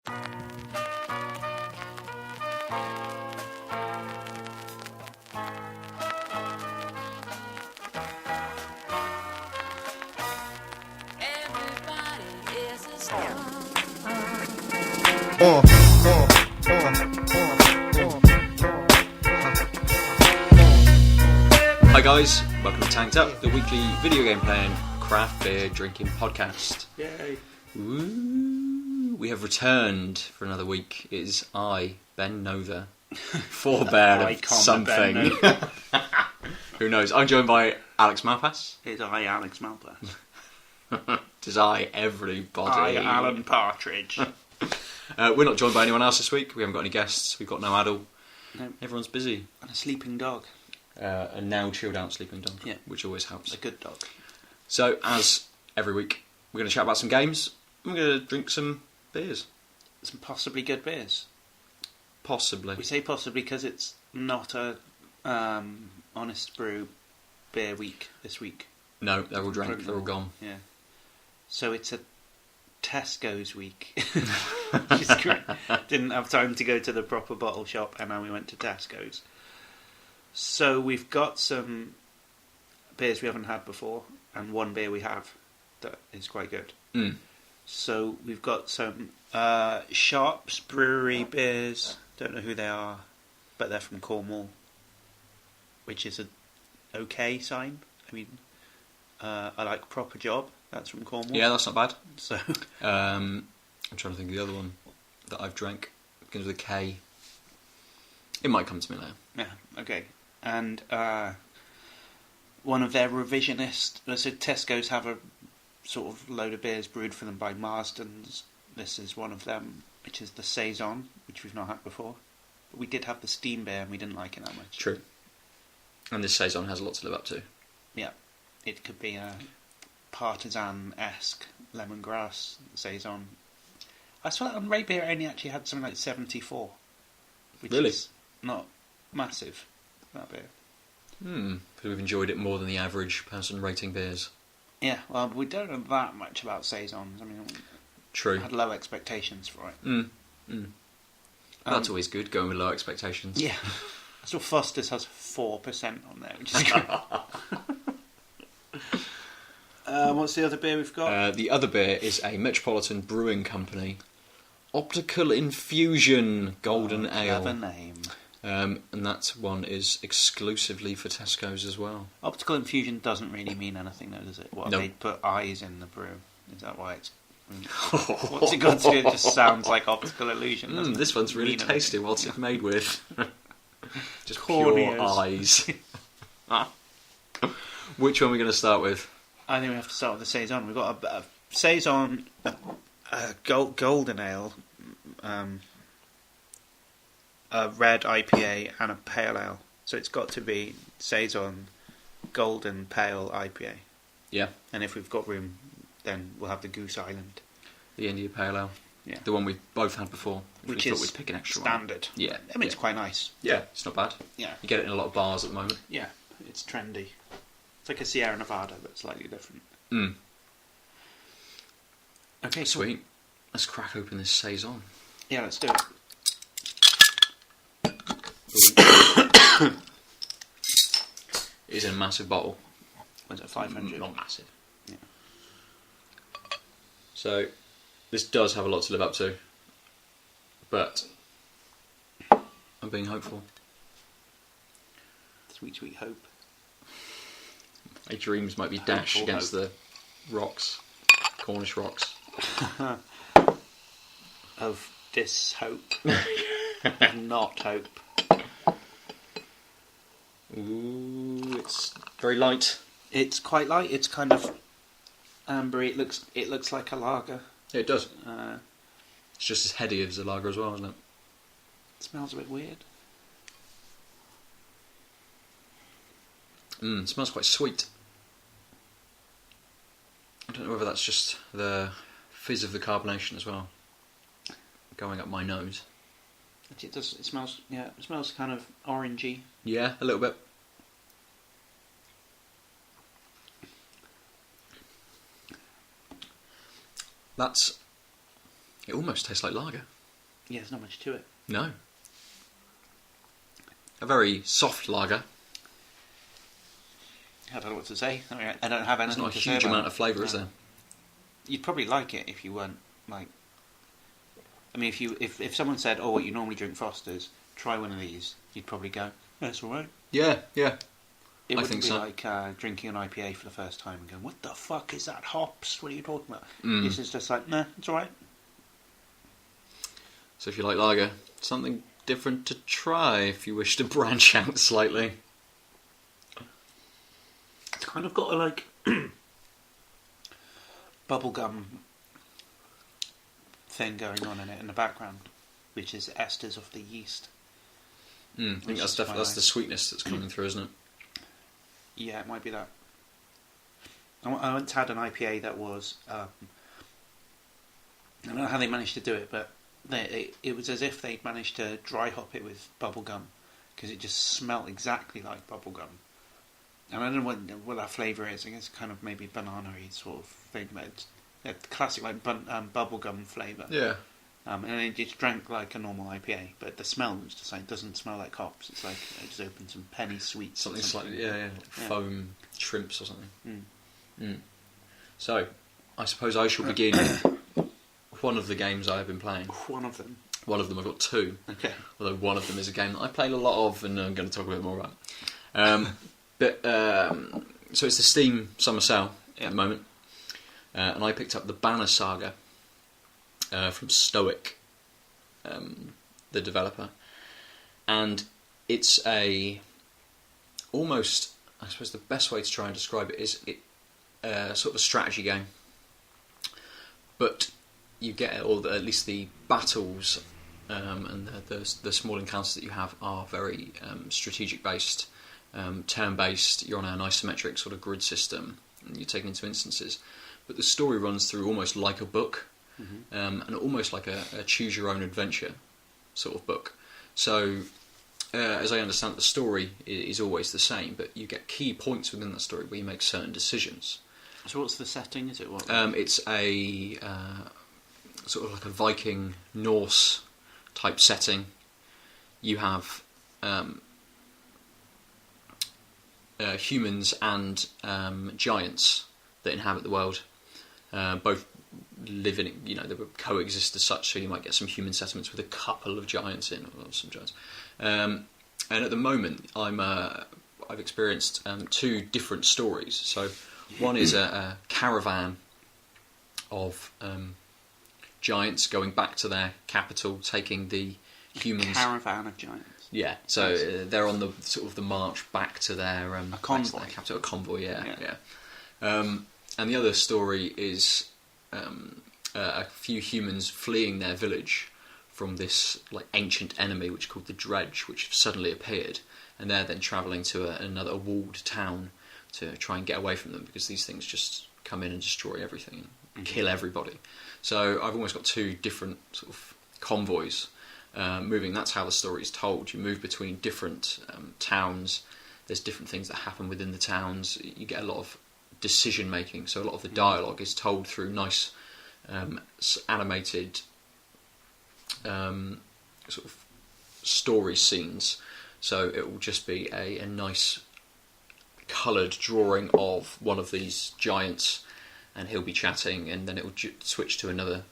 Hi guys, welcome to Tanked Up, the weekly video game playing, craft beer drinking podcast. Yay! Woo. We have returned for another week. It is I, Ben Nova, forebear of something. Who knows? I'm joined by Alex Malpass. It's I, Alex Malpass. It is I, everybody. I, Alan Partridge. We're not joined by anyone else this week. We haven't got any guests. We've got no Adel. No. Everyone's busy. And a sleeping dog. A now chilled out sleeping dog, Yeah. which always helps. A good dog. So, as every week, we're going to chat about some games. And we're going to drink some beers. Some possibly good beers. Possibly. We say possibly because it's not a Honest Brew beer week this week. No, they're all drank. They're all gone. Yeah. So it's a Tesco's week. Which is great. Didn't have time to go to the proper bottle shop, and now we went to Tesco's. So we've got some beers we haven't had before, and one beer we have that is quite good. Mm. So we've got some Sharps Brewery beers. Don't know who they are, but they're from Cornwall, which is a okay sign. I mean, I like Proper Job. That's from Cornwall. Yeah, that's not bad. So I'm trying to think of the other one that I've drank. It begins with a K. It might come to me later. yeah, okay. And one of their revisionist. So Tesco's have a sort of load of beers brewed for them by Marstons. This is one of them, which is the Saison, which we've not had before. But we did have the steam beer, and we didn't like it that much. True. And this Saison has a lot to live up to. Yeah, it could be a partisan-esque lemongrass Saison. I saw that on Rate Beer. It only actually had something like 74, which Really? is not massive. That beer. Because we've enjoyed it more than the average person rating beers. Yeah, well, we don't know that much about Saisons. I mean, True. we had low expectations for it. That's always good, going with low expectations. Yeah. So Foster's has 4% on there, which is great. What's the other beer we've got? The other beer is a Metropolitan Brewing Company Optical Infusion Golden Ale. Clever name. And that one is exclusively for Tesco's as well. Optical Infusion doesn't really mean anything, though, does it? What, No. they put eyes in the brew? Is that why it's... What's it got to do? It just sounds like optical illusion, doesn't it? This one's really Mean tasty. anything. What's it made with? Just Corneas. pure eyes. Which one are we going to start with? I think we have to start with the Saison. We've got a Saison, a golden ale, a red IPA, and a pale ale. So it's got to be Saison Golden Pale IPA. Yeah. And if we've got room, then we'll have the Goose Island. The India Pale Ale. Yeah. The one we've both had before. Which we is thought we'd pick an extra standard. one. Yeah. I mean, it's quite nice. Yeah, it's not bad. Yeah. You get it in a lot of bars at the moment. Yeah, it's trendy. It's like a Sierra Nevada, but slightly different. Okay, Sweet. Let's crack open this Saison. Yeah, let's do it. It is in a massive bottle. Was it 500? Not massive. Yeah. So, this does have a lot to live up to. But I'm being hopeful. Sweet, sweet hope. My dreams might be dashed against the rocks. Cornish rocks. Of dishope. And not hope. Ooh, it's very light. It's quite light. It's kind of ambery. It looks like a lager. Yeah, it does. It It's just as heady as a lager as well, isn't it? smells a bit weird. It smells quite sweet. I don't know whether that's just the fizz of the carbonation as well, going up my nose. It does. It smells. Yeah, it smells kind of orangey. Yeah, a little bit. It almost tastes like lager. Yeah, there's not much to it. No. A very soft lager. I don't know what to say. I mean, I don't have anything to say. There's not a huge amount of flavour, is there? You'd probably like it if you weren't like. I mean, if someone said, "Oh, you normally drink Fosters, try one of these," you'd probably go, "That's all right." Yeah. It wouldn't be like drinking an IPA for the first time and going, "What the fuck is that? Hops? What are you talking about?" This is just like, "Nah, it's all right." So if you like lager, something different to try if you wish to branch out slightly. It's kind of got a like bubblegum thing going on in it in the background, which is esters of the yeast. I think that's the sweetness that's coming through, isn't it? Yeah, it might be that. I once had an IPA that was I don't know how they managed to do it, but it was as if they'd managed to dry hop it with bubblegum, because it just smelled exactly like bubblegum. And I don't know what that flavour is. I guess kind of maybe banana-y sort of thing, but it's a classic like bubblegum flavour. Yeah. And it just drank like a normal IPA, but the smell was just like, it doesn't smell like hops. It's like it just opened some penny sweets. Something slightly, foam shrimps or something. So, I suppose I shall begin one of the games I have been playing. One of them? One of them, I've got two. Okay. Although one of them is a game that I played a lot of, and I'm going to talk a bit more about. So it's the Steam Summer Sale at the moment, and I picked up the Banner Saga from Stoic, the developer, and it's almost, I suppose the best way to try and describe it is sort of a strategy game, but you get, or at least the battles and the small encounters that you have are very strategic based. Turn-based, you're on an isometric sort of grid system, and you're taken into instances. But the story runs through almost like a book, and almost like a choose-your-own-adventure sort of book. So, as I understand, the story is always the same, but you get key points within that story where you make certain decisions. So what's the setting? Is it what? It's a sort of like a Viking, Norse type setting. You have humans and giants that inhabit the world. Both live in, they coexist as such. So you might get some human settlements with a couple of giants in, or some giants. And at the moment, I've experienced two different stories. So one is a caravan of giants going back to their capital, taking the humans. Caravan of giants. Yeah, so they're on the sort of the march back to their a convoy. Their capital, a convoy. Yeah. And the other story is a few humans fleeing their village from this like ancient enemy, which is called the Dredge, which suddenly appeared, and they're then travelling to another walled town to try and get away from them, because these things just come in and destroy everything and kill everybody. So I've almost got two different sort of convoys. Moving, that's how the story is told. You move between different towns. There's different things that happen within the towns. You get a lot of decision making. So a lot of the dialogue is told through nice animated sort of story scenes. So it will just be a nice coloured drawing of one of these giants, and he'll be chatting, and then it will switch to another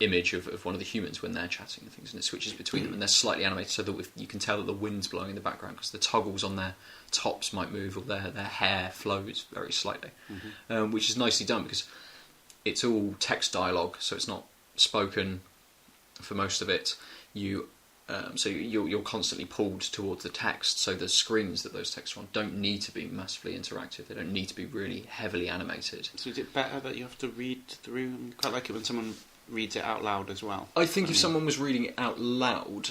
image of one of the humans when they're chatting and things, and it switches between them, and they're slightly animated so that you can tell that the wind's blowing in the background, because the toggles on their tops might move, or their hair flows very slightly, which is nicely done because it's all text dialogue, so it's not spoken for most of it. So you're constantly pulled towards the text, so the screens that those texts are on don't need to be massively interactive, they don't need to be really heavily animated. So is it better that you have to read through? I quite like it when someone reads it out loud as well. I think if someone was reading it out loud,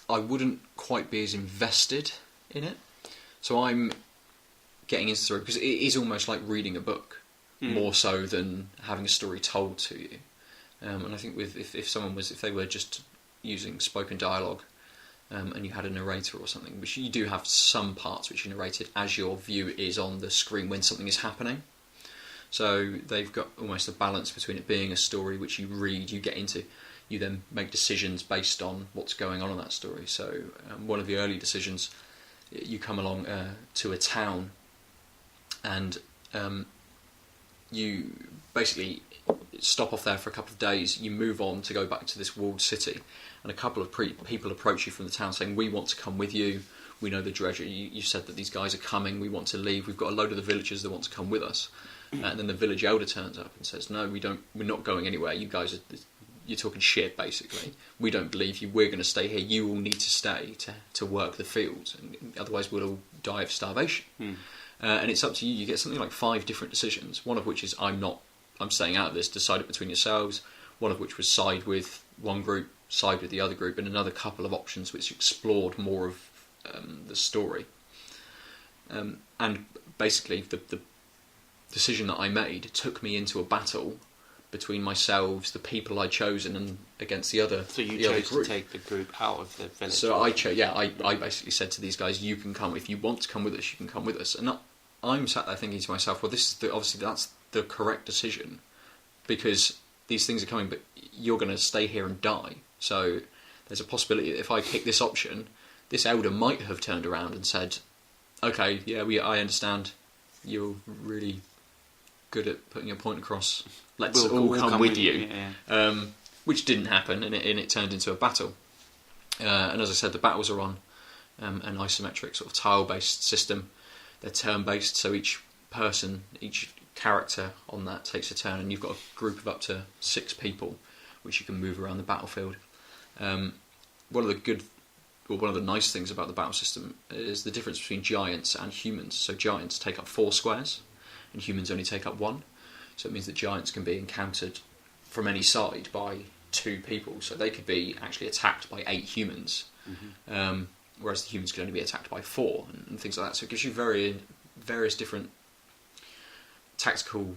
I wouldn't quite be as invested in it. So I'm getting into the story because it is almost like reading a book, more so than having a story told to you. And I think if they were just using spoken dialogue, and you had a narrator or something, which you do have some parts which are narrated as your view is on the screen when something is happening. So they've got almost a balance between it being a story which you read, you get into, you then make decisions based on what's going on in that story. So one of the early decisions, you come along to a town, and you basically stop off there for a couple of days. You move on to go back to this walled city, and a couple of people approach you from the town saying, "We want to come with you. We know the dredger. You said that these guys are coming. We want to leave. We've got a load of the villagers that want to come with us." And then the village elder turns up and says, "No, we don't. We're not going anywhere. You guys are. You're talking shit, basically. We don't believe you. We're going to stay here. You all need to stay to work the fields, and otherwise we'll all die of starvation." And it's up to you. You get something like 5 different decisions. One of which is I'm staying out of this. Decide it between yourselves. One of which was side with one group, side with the other group, and another couple of options which explored more of the story. And basically, the decision that I made took me into a battle between myself, the people I'd chosen, and against the other. So you chose to take the group out of the village. So I basically said to these guys, "You can come if you want to come with us. You can come with us." And I'm sat there thinking to myself, "Well, obviously that's the correct decision, because these things are coming, but you're going to stay here and die. So there's a possibility that if I pick this option, this elder might have turned around and said, 'Okay, yeah, I understand. You're really good at putting your point across. Let's all come with you.'" Yeah. Which didn't happen, and it turned into a battle. And as I said, the battles are on an isometric sort of tile-based system. They're turn-based, so each character on that takes a turn, and you've got a group of up to 6 people, which you can move around the battlefield. One of the nice things about the battle system is the difference between giants and humans. So giants take up 4 squares, and humans only take up 1. So it means that giants can be encountered from any side by 2 people. So they could be actually attacked by 8 humans, whereas the humans can only be attacked by 4, and things like that. So it gives you various different tactical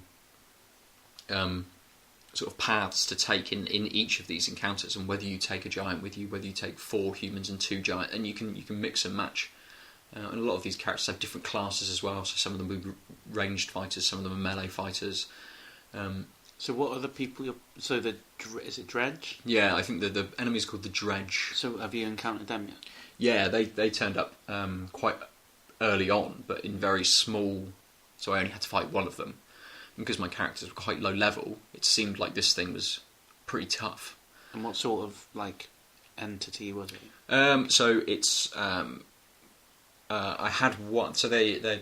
sort of paths to take in each of these encounters, and whether you take a giant with you, whether you take 4 humans and 2 giants, and you can mix and match. And a lot of these characters have different classes as well. So some of them will be ranged fighters, some of them are melee fighters. So what are the people? Is it Dredge? Yeah, I think the enemy's called the Dredge. So have you encountered them yet? Yeah, they turned up quite early on, but in very small. So I only had to fight one of them. And because my characters were quite low level, it seemed like this thing was pretty tough. And what sort of entity was it? So it's I had one. So they're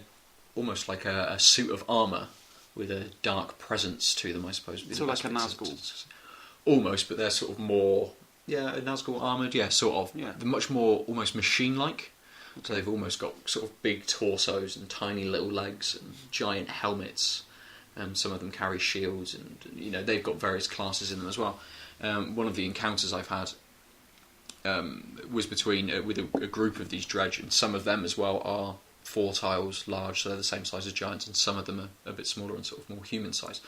almost like a suit of armour with a dark presence to them, I suppose. So like a Nazgul? Almost, but they're sort of more... Yeah, a Nazgul armoured, yeah, sort of. Yeah. They're much more almost machine-like. Okay. So they've almost got sort of big torsos and tiny little legs and giant helmets. Some of them carry shields, and they've got various classes in them as well. One of the encounters I've had was between with a group of these dredge, and some of them as well are 4 tiles large, so they're the same size as giants, and some of them are a bit smaller and sort of more human size.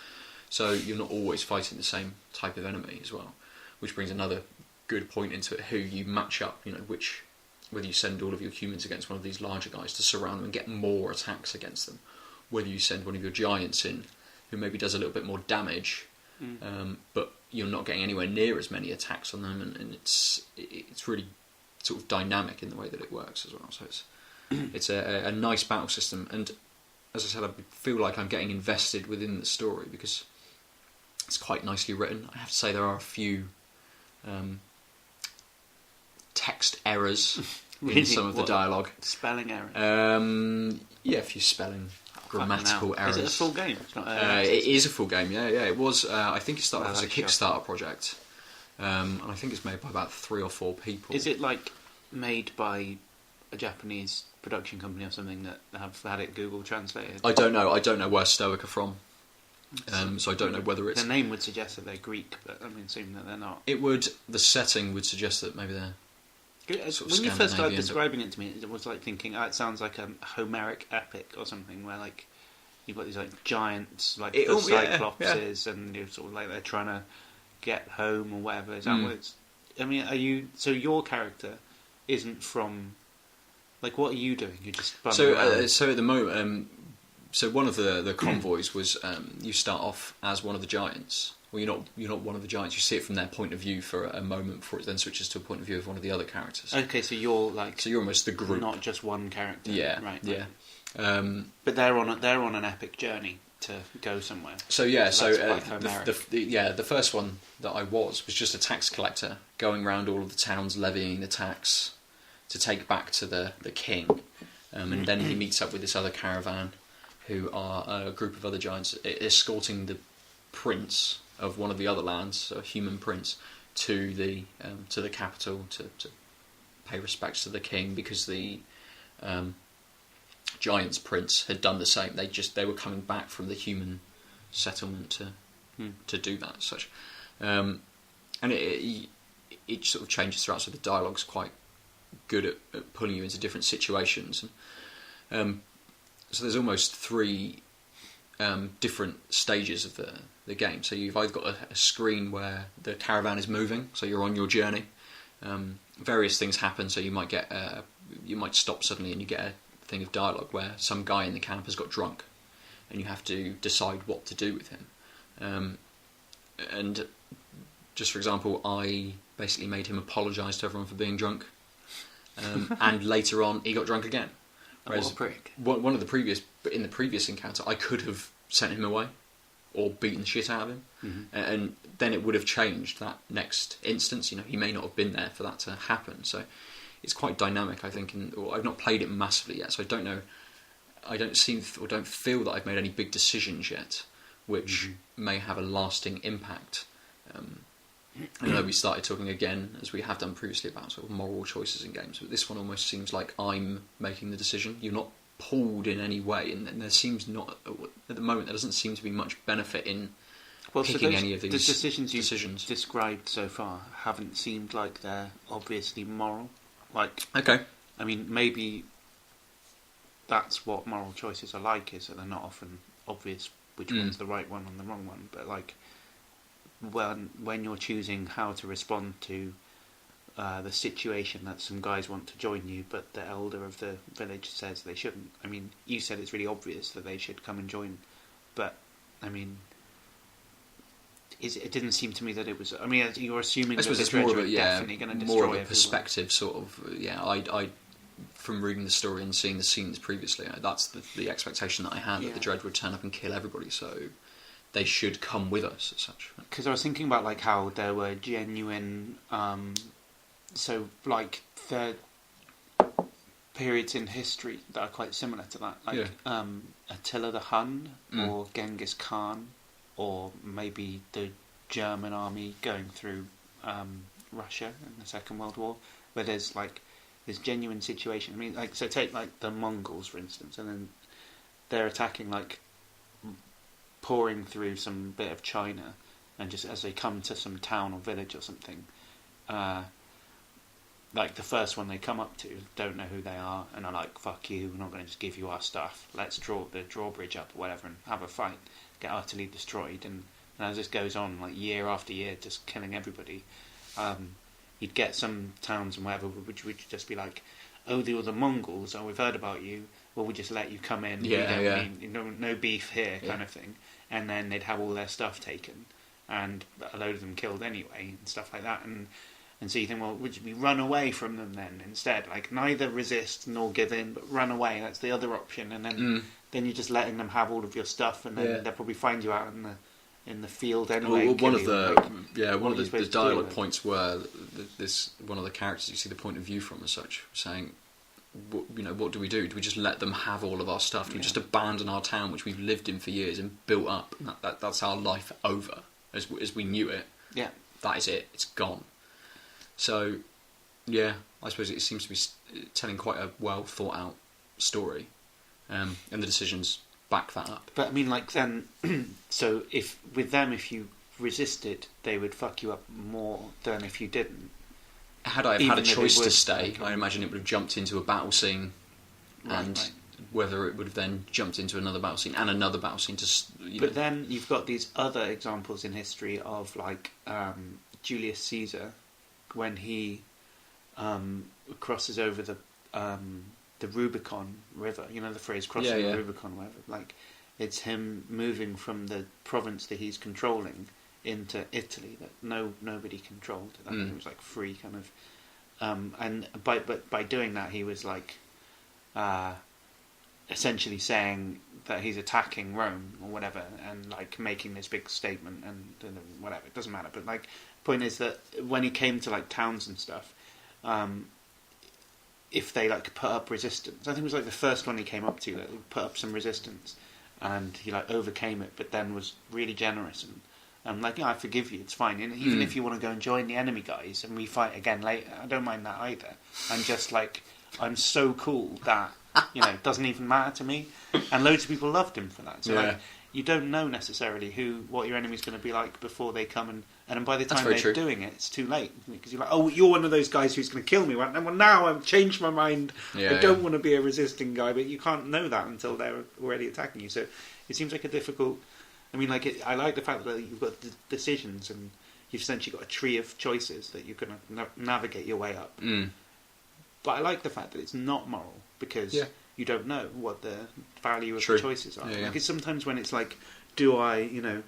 So you're not always fighting the same type of enemy as well, which brings another good point into it: who you match up. Whether you send all of your humans against one of these larger guys to surround them and get more attacks against them, whether you send one of your giants in who maybe does a little bit more damage, but you're not getting anywhere near as many attacks on them, and it's really sort of dynamic in the way that it works as well. So it's a nice battle system, and as I said, I feel like I'm getting invested within the story because it's quite nicely written. I have to say there are a few text errors in some of the dialogue. Spelling errors? Yeah, a few spelling, grammatical errors. Is it a full game? It's not it is a full game, yeah. It was, I think it started as a Kickstarter project, and I think it's made by about 3 or 4 people. Is it made by a Japanese production company or something that have had it Google translated? I don't know where Stoic are from. So I don't know whether it's... The name would suggest that they're Greek, but I'm assuming that they're not. The setting would suggest that maybe they're sort of when you first started describing it to me, it was like thinking, it sounds like a Homeric epic or something, where you've got these giants, Cyclopses, and you're sort of they're trying to get home or whatever. Is that what it's... I mean, so your character isn't from... what are you doing? You're just bumming around? So at the moment... So one of the convoys was you start off as one of the giants, well, you're not one of the giants. You see it from their point of view for a moment before it then switches to a point of view of one of the other characters. Okay, so you're almost the group, not just one character. Yeah, right. Yeah. But they're on an epic journey to go somewhere. So the first one that I was just a tax collector going around all of the towns levying the tax to take back to the king, and then he meets up with this other caravan, who are a group of other giants escorting the prince of one of the other lands, so a human prince, to the capital to pay respects to the king, because the giant's prince had done the same. They were coming back from the human settlement to do that as such, and it sort of changes throughout. So the dialogue's quite good at pulling you into different situations. So there's almost 3 different stages of the game. So you've either got a screen where the caravan is moving, so you're on your journey. Various things happen, so you might stop suddenly and you get a thing of dialogue where some guy in the camp has got drunk, and you have to decide what to do with him. And just for example, I basically made him apologise to everyone for being drunk, and later on he got drunk again. Whereas what a prick. In the previous encounter, I could have sent him away or beaten the shit out of him, and then it would have changed that next instance. He may not have been there for that to happen. So it's quite dynamic, I think. I've not played it massively yet, so I don't know. I don't feel that I've made any big decisions yet, which may have a lasting impact. I know we started talking again, as we have done previously, about sort of moral choices in games, but this one almost seems like I'm making the decision. You're not pulled in any way, and there seems not, at the moment, there doesn't seem to be much benefit in picking any of these decisions. The decisions you've described so far haven't seemed like they're obviously moral. Okay. I mean, maybe that's what moral choices are like, is that they're not often obvious which one's the right one and the wrong one, but when you're choosing how to respond to the situation that some guys want to join you, but the elder of the village says they shouldn't. I mean, you said it's really obvious that they should come and join, but I mean, it didn't seem to me that it was. I mean, you're assuming that the Dredge are definitely going to destroy more of a everyone. Perspective, sort of. Yeah, I from reading the story and seeing the scenes previously, that's the expectation that I had, that the Dredge would turn up and kill everybody. So they should come with us as such. Because I was thinking about how there were genuine, the periods in history that are quite similar to that, Attila the Hun or Genghis Khan, or maybe the German army going through Russia in the Second World War, where there's this genuine situation. I mean, so take the Mongols for instance, and then they're attacking pouring through some bit of China, and just as they come to some town or village or something, the first one they come up to don't know who they are and are like, fuck you, we're not going to just give you our stuff, let's draw the drawbridge up or whatever and have a fight, get utterly destroyed. And as this goes on, year after year, just killing everybody, you'd get some towns and whatever which would just be like, oh, the Mongols, we've heard about you, well, we just let you come in, no beef here, kind of thing. And then they'd have all their stuff taken, and a load of them killed anyway, and stuff like that. And so you think, well, would we run away from them then instead? Neither resist nor give in, but run away. That's the other option. And then you're just letting them have all of your stuff, and then they'll probably find you out in the field anyway. Well, one of the dialogue points where one of the characters you see the point of view from as such, saying, what do we do? Do we just let them have all of our stuff? Do we just abandon our town, which we've lived in for years and built up? And that's our life over, as we knew it. Yeah, that is it. It's gone. So, yeah, I suppose it seems to be telling quite a well thought out story, and the decisions back that up. But I mean, then, so if you resisted, they would fuck you up more than if you didn't. Had I had a choice to stay, I imagine it would have jumped into a battle scene, and whether it would have then jumped into another battle scene and another battle scene. But then you've got these other examples in history of Julius Caesar, when he crosses over the Rubicon River. You know the phrase crossing the Rubicon, whatever. It's him moving from the province that he's controlling into Italy that nobody controlled. I think it was like free kind of, and by doing that he was like essentially saying that he's attacking Rome or whatever, and like making this big statement and whatever. It doesn't matter. But like, point is that when he came to like towns and stuff, if they like put up resistance, I think it was like the first one he came up to that he put up some resistance, and he like overcame it, but then was really generous and like, yeah, I forgive you, it's fine. And even if you want to go and join the enemy guys and we fight again later, I don't mind that either. I'm just like, I'm so cool that, you know, it doesn't even matter to me. And loads of people loved him for that. So like, you don't know necessarily what your enemy's going to be like before they come, and by the time they're doing it, it's too late, because you're like, oh, you're one of those guys who's going to kill me. Well, now I've changed my mind. I don't want to be a resisting guy, but you can't know that until they're already attacking you. So it seems like a difficult. I mean, like I like the fact that you've got decisions, and you've essentially got a tree of choices that you're going to navigate your way up. But I like the fact that it's not moral, because you don't know what the value of the choices are. Because sometimes when it's like, do I, you know,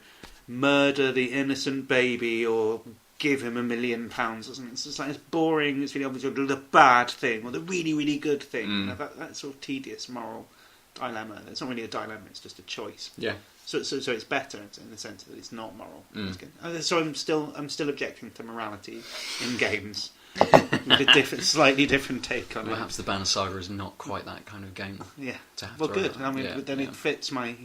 murder the innocent baby or give him £1 million or something? It's just like, it's boring. It's really obvious. You'll do the bad thing or the really, really good thing. You know, that sort of tedious moral dilemma. It's not really a dilemma. It's just a choice. Yeah. So it's better in the sense that it's not moral. So I'm still objecting to morality in games. With a slightly different take on it. Perhaps the Banner Saga is not quite that kind of game. Yeah. Well, good. I mean, but then it fits my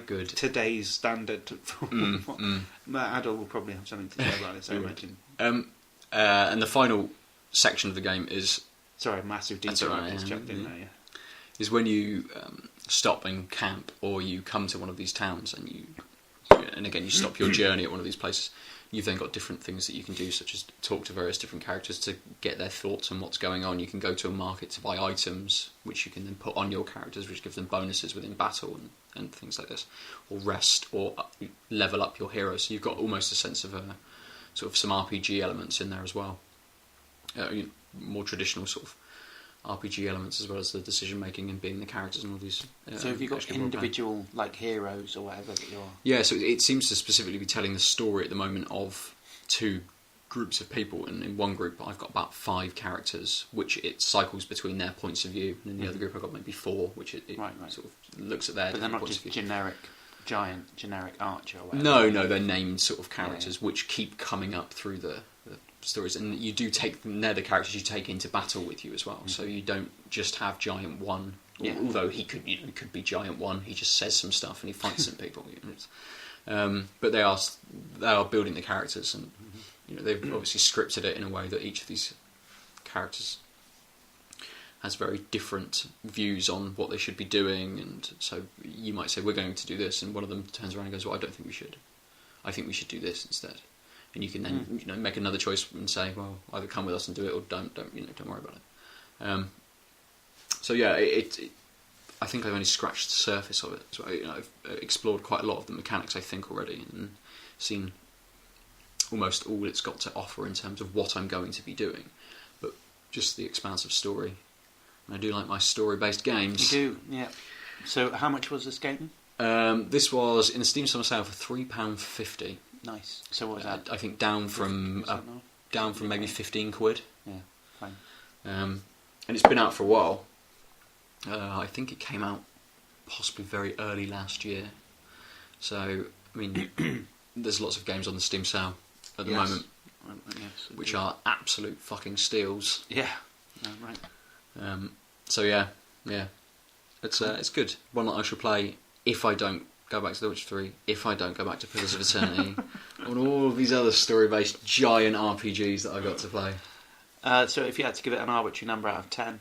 good today's standard. Adol will probably have something to say about it. So I imagine. And the final section of the game is. Sorry, massive detail. I just chucked in there. Yeah. Is when you stop and camp, or you come to one of these towns, and again you stop your journey at one of these places. You've then got different things that you can do, such as talk to various different characters to get their thoughts on what's going on. You can go to a market to buy items, which you can then put on your characters, which gives them bonuses within battle and things like this, or rest, or level up your hero. So you've got almost a sense of sort of some RPG elements in there as well, more traditional sort of RPG elements, as well as the decision making and being the characters and all these. So have you got individual like heroes or whatever that you're? Yeah, so it seems to specifically be telling the story at the moment of two groups of people, and in one group I've got about 5 characters, which it cycles between their points of view, and in the other group I've got maybe 4, which it sort of looks at their. But they're not just generic archer. Or whatever. No, they're named sort of characters which keep coming up through the stories, and you do take them. They're the characters you take into battle with you as well. So you don't just have Giant One, although he could be Giant One. He just says some stuff and he fights some people. But they are building the characters, and they've obviously scripted it in a way that each of these characters has very different views on what they should be doing. And so you might say, we're going to do this, and one of them turns around and goes, well, I don't think we should. I think we should do this instead. And you can then make another choice and say, well, either come with us and do it, or don't worry about it. So yeah, I think I've only scratched the surface of it. So I've explored quite a lot of the mechanics, I think, already, and seen almost all it's got to offer in terms of what I'm going to be doing. But just the expansive story. And I do like my story-based games. You do, yeah. So how much was this game? This was in the Steam Summer Sale for £3.50. Nice. So what was that? I think down from maybe 15 quid. Yeah, fine. And it's been out for a while. I think it came out possibly very early last year. So, I mean, there's lots of games on the Steam sale at the moment, which are absolute fucking steals. Yeah, right. So yeah, it's good. One that I shall play if I don't go back to The Witcher 3, if I don't go back to Pillars of Eternity, and all of these other story-based giant RPGs that I got to play. So if you had to give it an arbitrary number out of 10,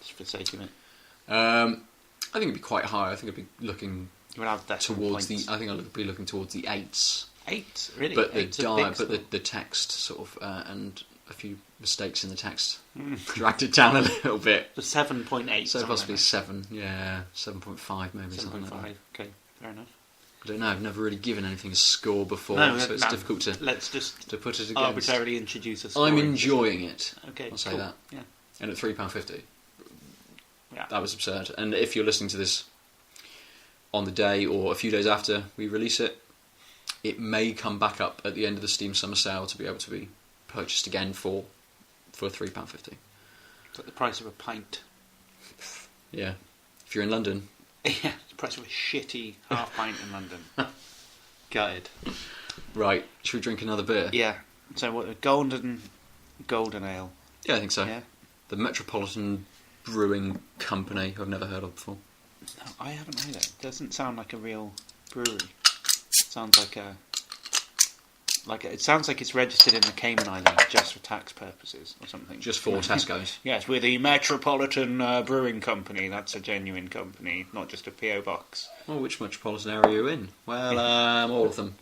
just for the sake of it, I think it'd be quite high. I think I'd be looking towards the. I think I'd be looking towards the 8s. 8, really? But the text sort of and a few mistakes in the text dragged it down a little bit. So 7.8. So possibly 7, 7.5 maybe. 7.5. Okay, fair enough. I don't know. I've never really given anything a score before, so it's difficult to put it against. Arbitrarily introduce a score. I'm enjoying it. Okay, I'll say that. Yeah. And at £3.50, that was absurd. And if you're listening to this on the day or a few days after we release it, it may come back up at the end of the Steam Summer Sale to be able to be purchased again for £3.50. It's like the price of a pint. Yeah, if you're in London. Yeah, the price of a shitty half pint in London. Gutted. Right, should we drink another beer? Yeah. So what? A golden ale. Yeah, I think so. Yeah. The Metropolitan Brewing Company, who I've never heard of before. No, I haven't either. It doesn't sound like a real brewery. It sounds like it sounds like it's registered in the Cayman Islands just for tax purposes or something. Just for Tesco's. Yes, we're the Metropolitan Brewing Company. That's a genuine company, not just a PO box. Well, which metropolitan area are you in? Well, all of them.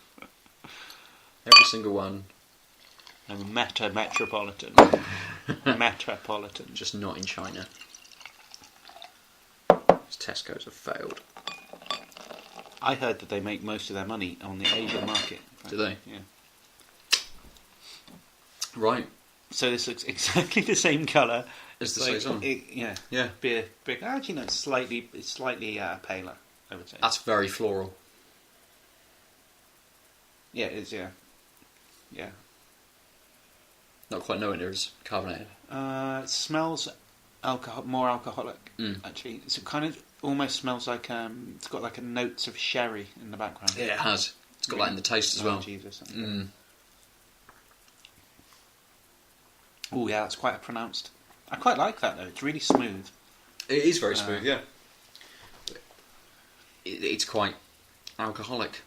Every single one. I'm Metropolitan. Metropolitan. Just not in China. Tesco's have failed. I heard that they make most of their money on the Asian market. Do they? Yeah. Right. So this looks exactly the same colour as the Saison. Yeah. Yeah. Beer. Actually, no, it's slightly paler, I would say. That's very floral. Yeah, it is, yeah. Yeah. Not quite nowhere near as carbonated. It smells more alcoholic, actually. It kind of almost smells like, it's got like a notes of sherry in the background. Yeah, it has. It's got that in the taste as well. Or something. Oh yeah, that's quite pronounced. I quite like that though. It's really smooth. It is very smooth, yeah. It's quite alcoholic,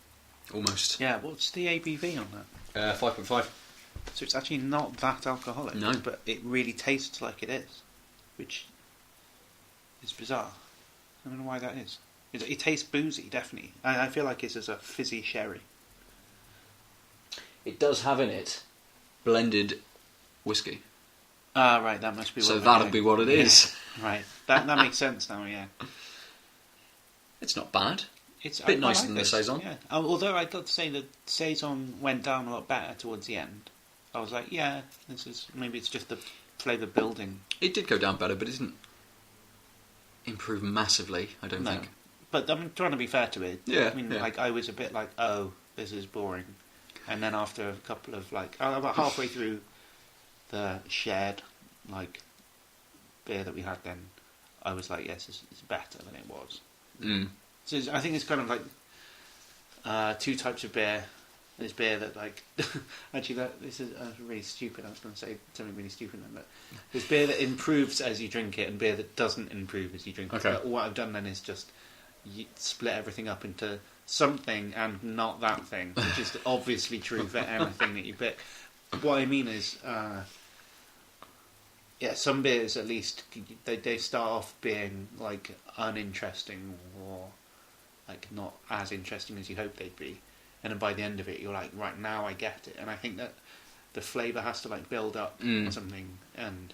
almost. Yeah. What's the ABV on that? 5.5. So it's actually not that alcoholic. No, but it really tastes like it is, which is bizarre. I don't know why that is. It tastes boozy, definitely. I feel like it's as a fizzy sherry. it does have in it blended whiskey. Ah, right, that must be what so that'll be what it is. Right, that makes sense now, yeah. It's not bad. It's a bit nicer like than this, the Saison. Yeah. Although I got to say the Saison went down a lot better towards the end. I was like, yeah, maybe it's just the flavour building. It did go down better, but it didn't improve massively, I don't think. But I'm trying to be fair to it. Yeah. I mean, like, I was a bit like, oh, this is boring. And then after a couple of, like, about halfway through the shared, like, beer that we had then, I was like, yes, it's better than it was. Mm. So I think it's kind of like two types of beer. There's beer that, like, actually, this is really stupid. I was going to say something really stupid then, but there's beer that improves as you drink it, and beer that doesn't improve as you drink it. But what I've done then is just split everything up into something and not that thing, which is obviously true for anything that you pick. What I mean is, some beers at least they start off being like uninteresting or like not as interesting as you hope they'd be. And then by the end of it, you're like, right, now I get it. And I think that the flavour has to like build up or something. And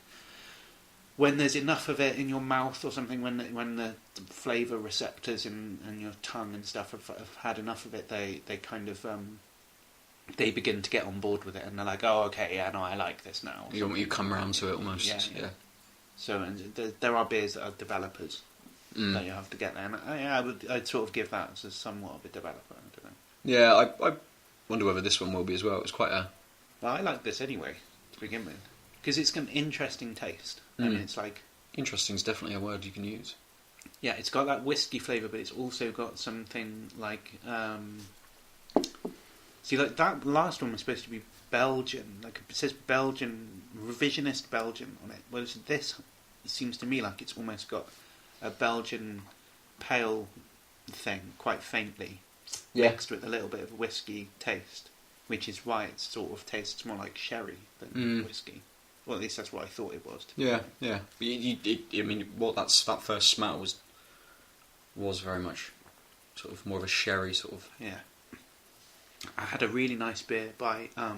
when there's enough of it in your mouth or something, when the flavour receptors in your tongue and stuff have had enough of it, they kind of they begin to get on board with it. And they're like, oh, okay, yeah, no, I like this now. You come around to it almost. Yeah. So and there are beers that are developers that you have to get there. And I'd sort of give that as somewhat of a developer. I don't know. Yeah, I wonder whether this one will be as well. It's quite a... Well, I like this anyway, to begin with. Because it's got an interesting taste. I mean, it's like... Interesting is definitely a word you can use. Yeah, it's got that whiskey flavour, but it's also got something like... See, like, that last one was supposed to be Belgian. Like, it says Belgian, revisionist Belgian on it. Whereas this, it seems to me like it's almost got a Belgian pale thing, quite faintly. Mixed with a little bit of whiskey taste, which is why it sort of tastes more like sherry than whiskey. Well, at least that's what I thought it was. Yeah. I mean, what that first smell was very much sort of more of a sherry sort of. Yeah. I had a really nice beer by I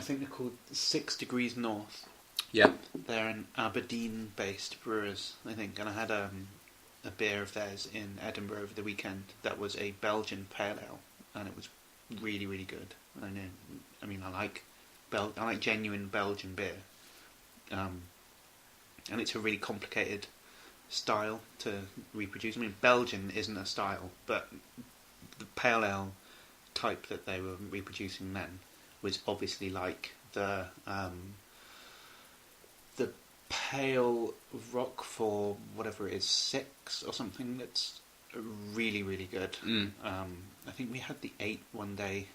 think they're called 6 Degrees North. Yeah. They're an Aberdeen-based brewers, I think, and I had a beer of theirs in Edinburgh over the weekend that was a Belgian pale ale, and it was really, really good. I mean, I like genuine Belgian beer, and it's a really complicated style to reproduce. I mean, Belgian isn't a style, but the pale ale type that they were reproducing then was obviously like the pale Roquefort, whatever it is, 6 or something. That's really, really good. I think we had the 8 one day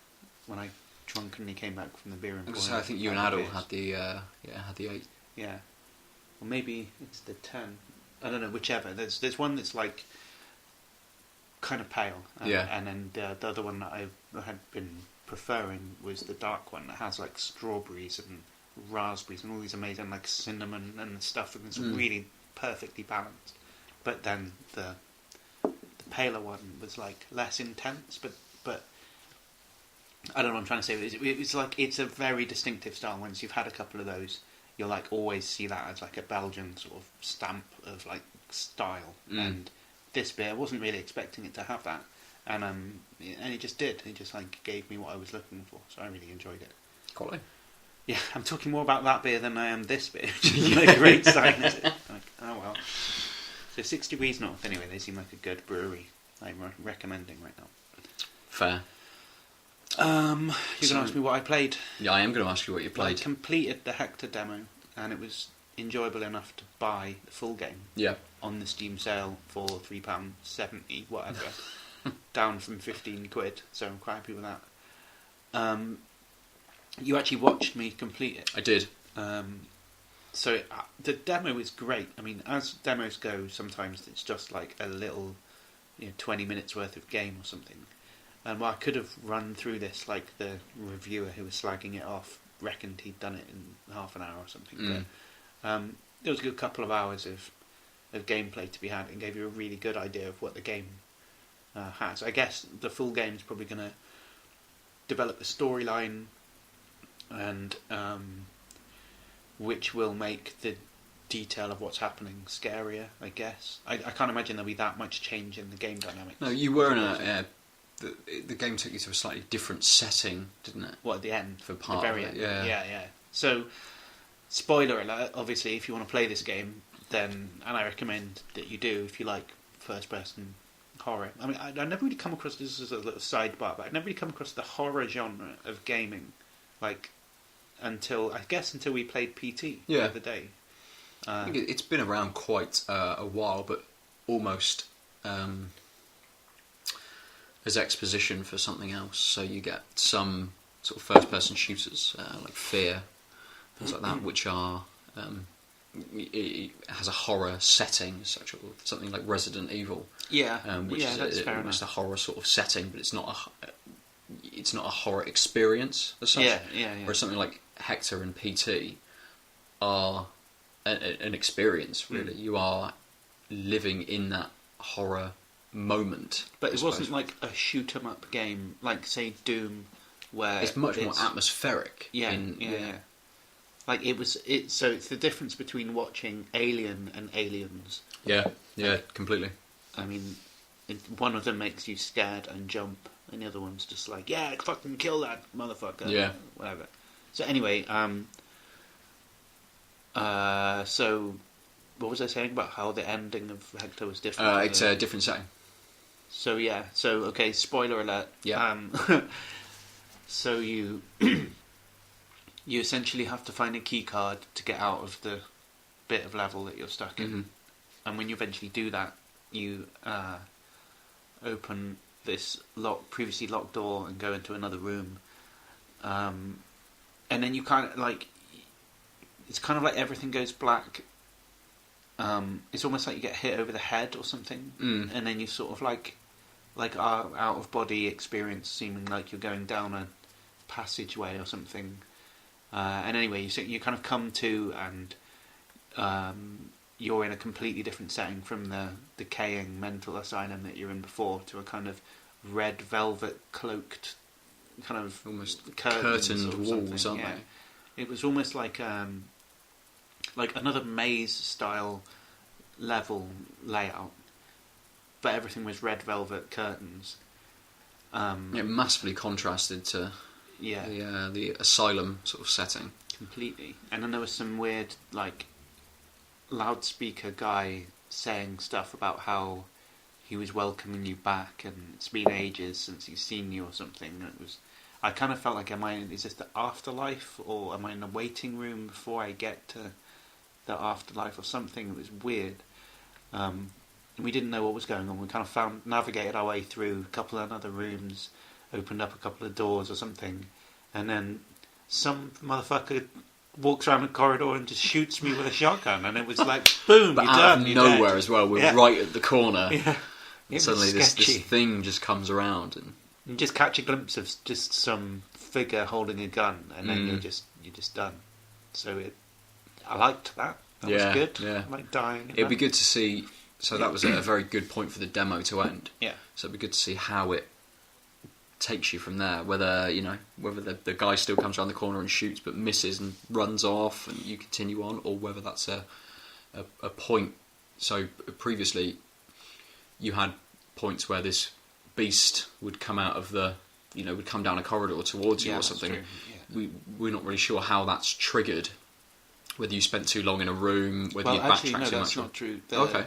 when I drunkenly came back from the beer emporium. So I think you and Adel had the 8. Yeah, or maybe it's the 10. I don't know, whichever. There's one that's like kind of pale, and then the other one that I had been preferring was the dark one that has like strawberries and raspberries and all these amazing like cinnamon and stuff, and it's really perfectly balanced. But then the paler one was like less intense, but I don't know what I'm trying to say. It's like it's a very distinctive style. Once you've had a couple of those, you'll like always see that as like a Belgian sort of stamp of like style. And this beer, I wasn't really expecting it to have that, and it just did. It just like gave me what I was looking for, so I really enjoyed it. Quality. Yeah, I'm talking more about that beer than I am this beer, which is a great sign, is it? Like, oh well. So 6 Degrees North, anyway, they seem like a good brewery. I'm recommending right now. Fair. You're going to ask me what I played? Yeah, I am going to ask you what you played. I completed the Hektor demo, and it was enjoyable enough to buy the full game. Yeah. On the Steam sale for £3.70, whatever. Down from 15 quid, so I'm quite happy with that. You actually watched me complete it. I did. So the demo is great. I mean, as demos go, sometimes it's just like a little, 20 minutes worth of game or something. And I could have run through this like the reviewer who was slagging it off reckoned he'd done it in half an hour or something. But there was a good couple of hours of gameplay to be had, and gave you a really good idea of what the game has. I guess the full game is probably going to develop a storyline, and which will make the detail of what's happening scarier, I guess. I can't imagine there'll be that much change in the game dynamics. No, you were in a... The game took you to a slightly different setting, didn't it? What, at the end? For part the very of it, end. Yeah. So, spoiler alert, obviously, if you want to play this game, then, and I recommend that you do, if you like first-person horror. I mean, I never really come across, this is a little sidebar, but I've never really come across the horror genre of gaming, like, until we played PT the other day. I think it's been around quite a while, but almost as exposition for something else. So you get some sort of first-person shooters, like Fear, things like that, which are it has a horror setting, such something like Resident Evil. Which is that's fair almost enough. a horror sort of setting, but it's not a horror experience as such. Whereas something like Hektor and PT are an experience, really. You are living in that horror moment. But it wasn't like a shoot 'em up game, like say Doom, where it's much more atmospheric. Yeah. Like so it's the difference between watching Alien and Aliens. Yeah, completely. I mean, one of them makes you scared and jump, and the other one's just like, yeah, fucking kill that motherfucker. Yeah. Whatever. So anyway, so what was I saying about how the ending of Hektor was different? It's a different setting. So okay, spoiler alert. Yeah. So you essentially have to find a key card to get out of the bit of level that you're stuck in. And when you eventually do that, you open this previously locked door and go into another room. And then you kind of like, it's kind of like everything goes black. It's almost like you get hit over the head or something, and then you sort of like our out of body experience, seeming like you're going down a passageway or something. And anyway, you kind of come to, and you're in a completely different setting from the decaying mental asylum that you're in before, to a kind of red velvet cloaked kind of almost curtained walls, aren't they? It was almost like another maze style level layout, but everything was red velvet curtains. Massively contrasted to the asylum sort of setting. Completely. And then there was some weird like loudspeaker guy saying stuff about how he was welcoming you back, and it's been ages since he's seen you or something. And it was, I kind of felt like, is this the afterlife, or am I in a waiting room before I get to the afterlife or something? It was weird. We didn't know what was going on. We kind of navigated our way through a couple of other rooms, opened up a couple of doors or something, and then some motherfucker walks around the corridor and just shoots me with a shotgun, and it was like, boom, but you're out done. of You're nowhere dead. as well. We're right at the corner. Yeah. And suddenly this thing just comes around, and you just catch a glimpse of just some figure holding a gun, and then you're just done. So I liked that. That was good. Yeah. I like dying. It'd be good to see. So that was a very good point for the demo to end. Yeah. So it'd be good to see how it takes you from there. Whether the guy still comes around the corner and shoots but misses and runs off, and you continue on, or whether that's a point. So previously, you had points where this beast would come out of would come down a corridor towards you or something. Yeah. We're not really sure how that's triggered. Whether you spent too long in a room, whether you backtracked too much. No, that's not true. Okay.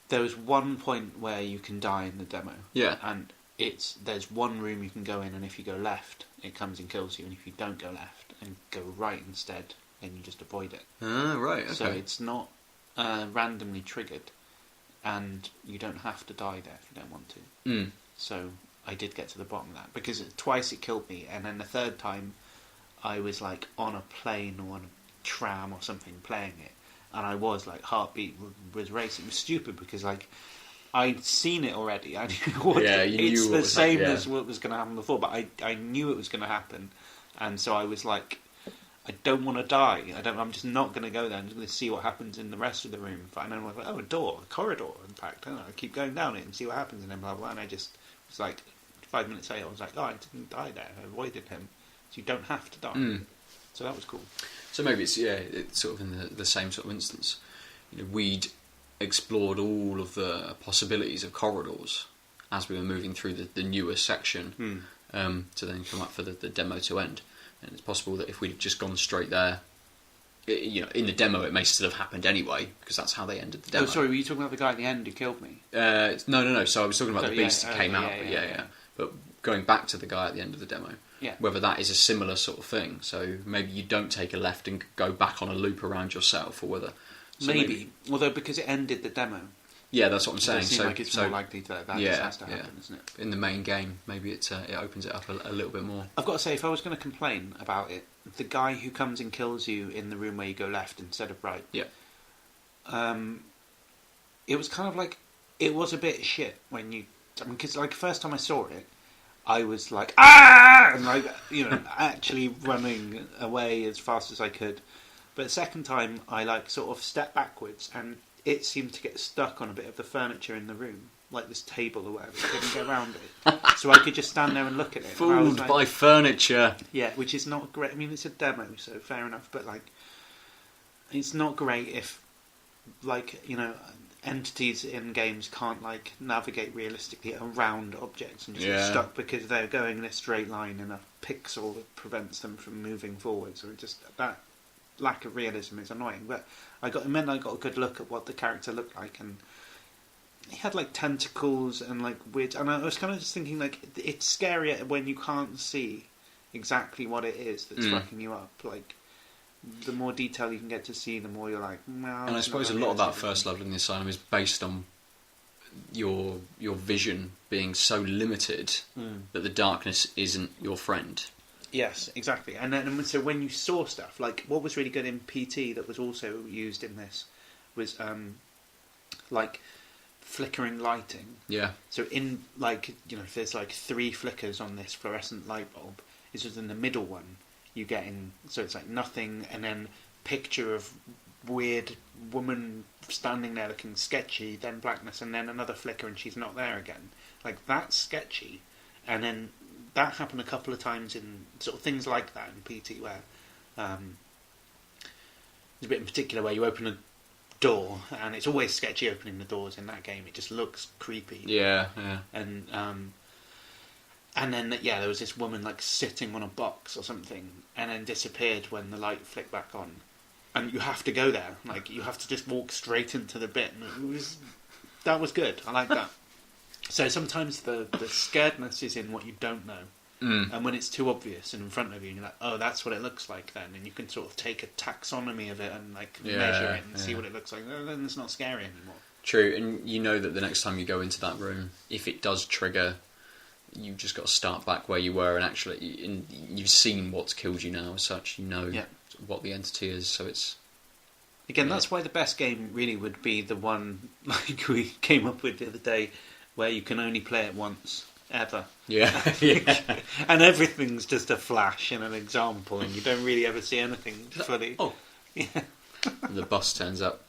There was one point where you can die in the demo. Yeah. And there's one room you can go in, and if you go left, it comes and kills you. And if you don't go left and go right instead, then you just avoid it. Ah, right. Okay. So it's not randomly triggered, and you don't have to die there if you don't want to. Mm. So I did get to the bottom of that, because twice it killed me, and then the third time I was like on a plane or on a tram or something playing it, and I was like, heartbeat was racing. It was stupid because like I'd seen it already. I knew what it's the same as what was going to happen before, but I knew it was going to happen, and so I was like, I don't want to die. I'm just not going to go there. I'm just going to see what happens in the rest of the room. And then I was like, a door, a corridor. In fact, I keep going down it and see what happens, and then blah blah. And I just was like, 5 minutes later, I was like, I didn't die there. I avoided him. So you don't have to die. Mm. So that was cool. So maybe it's sort of in the same sort of instance. We'd explored all of the possibilities of corridors as we were moving through the newer section to then come up for the demo to end. And it's possible that if we'd just gone straight there, in the demo it may still have happened anyway, because that's how they ended the demo. Oh, sorry, were you talking about the guy at the end who killed me? No. So I was talking about the beast that came out. Yeah. But going back to the guy at the end of the demo, whether that is a similar sort of thing. So maybe you don't take a left and go back on a loop around yourself, or whether... Maybe. Although, because it ended the demo. Yeah, that's what I'm saying. It seems like it's more likely that just has to happen, isn't it? In the main game, maybe it opens it up a little bit more. I've got to say, if I was going to complain about it, the guy who comes and kills you in the room where you go left instead of right, it was kind of like, it was a bit shit when you... because like, first time I saw it, I was like, ah! And like, actually running away as fast as I could. But the second time, I like sort of stepped backwards, and it seemed to get stuck on a bit of the furniture in the room, like this table or whatever. It couldn't get around it, so I could just stand there and look at it. Fooled by furniture. Yeah, which is not great. I mean, it's a demo, so fair enough. But like, it's not great if, like, entities in games can't like navigate realistically around objects and just get stuck because they're going in a straight line in a pixel that prevents them from moving forward. So it just that lack of realism is annoying. But it meant I got a good look at what the character looked like, and he had like tentacles and like weird. And I was kind of just thinking like, it's scarier when you can't see exactly what it is that's fucking you up. Like, the more detail you can get to see, the more you're like, no. And I suppose a lot of that first level in the Asylum is based on your vision being so limited that the darkness isn't your friend. Yes, exactly. And then so when you saw stuff, like what was really good in PT that was also used in this was like flickering lighting. Yeah. So in like, if there's like 3 flickers on this fluorescent light bulb, it's just in the middle one. You get in, so it's like nothing, and then picture of weird woman standing there looking sketchy, then blackness, and then another flicker and she's not there again. Like, that's sketchy. And then that happened a couple of times in sort of things like that in PT, where there's a bit in particular where you open a door, and it's always sketchy opening the doors in that game. It just looks creepy. Yeah. And then, there was this woman like sitting on a box or something, and then disappeared when the light flicked back on. And you have to go there, like you have to just walk straight into the bit. And it was That was good. I like that. So sometimes the scaredness is in what you don't know. And when it's too obvious and in front of you, and you're like, oh, that's what it looks like then. And you can sort of take a taxonomy of it and like measure it and see what it looks like. Then it's not scary anymore. True, and you know that the next time you go into that room, if it does trigger, you've just got to start back where you were, and actually you've seen what's killed you now as such. You know what the entity is, so it's... Again, that's why the best game really would be the one like we came up with the other day, where you can only play it once. Ever. Yeah. And everything's just a flash and an example, and you don't really ever see anything fully. Oh. Yeah. And the bus turns up.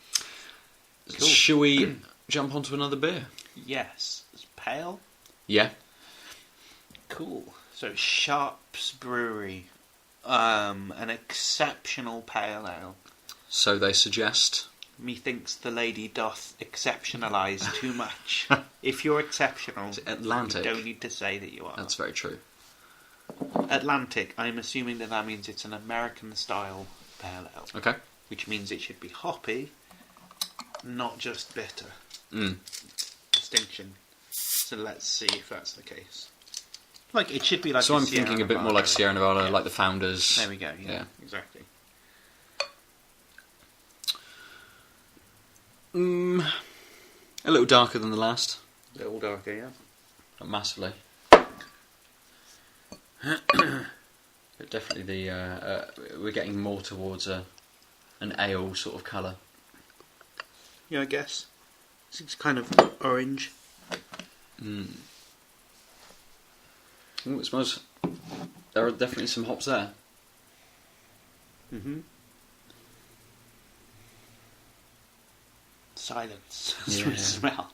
Cool. Shall we jump onto another beer? Yes. It's pale? Yeah. Cool. So, Sharps Brewery. An exceptional pale ale. So they suggest... Methinks the lady doth exceptionalise too much. If you're exceptional, Atlantic? You don't need to say that you are. That's very true. Atlantic, I'm assuming that means it's an American-style pale ale. Okay. Which means it should be hoppy, not just bitter. Distinction. So let's see if that's the case. Like, it should be like So I'm thinking a bit more like Sierra Nevada, like the Founders. There we go, yeah. Exactly. A little darker than the last. A little darker, yeah. Not massively. But definitely we're getting more towards an ale sort of colour. Yeah, I guess. It's kind of orange. Ooh, it smells... There are definitely some hops there. Silence. That's what you smell.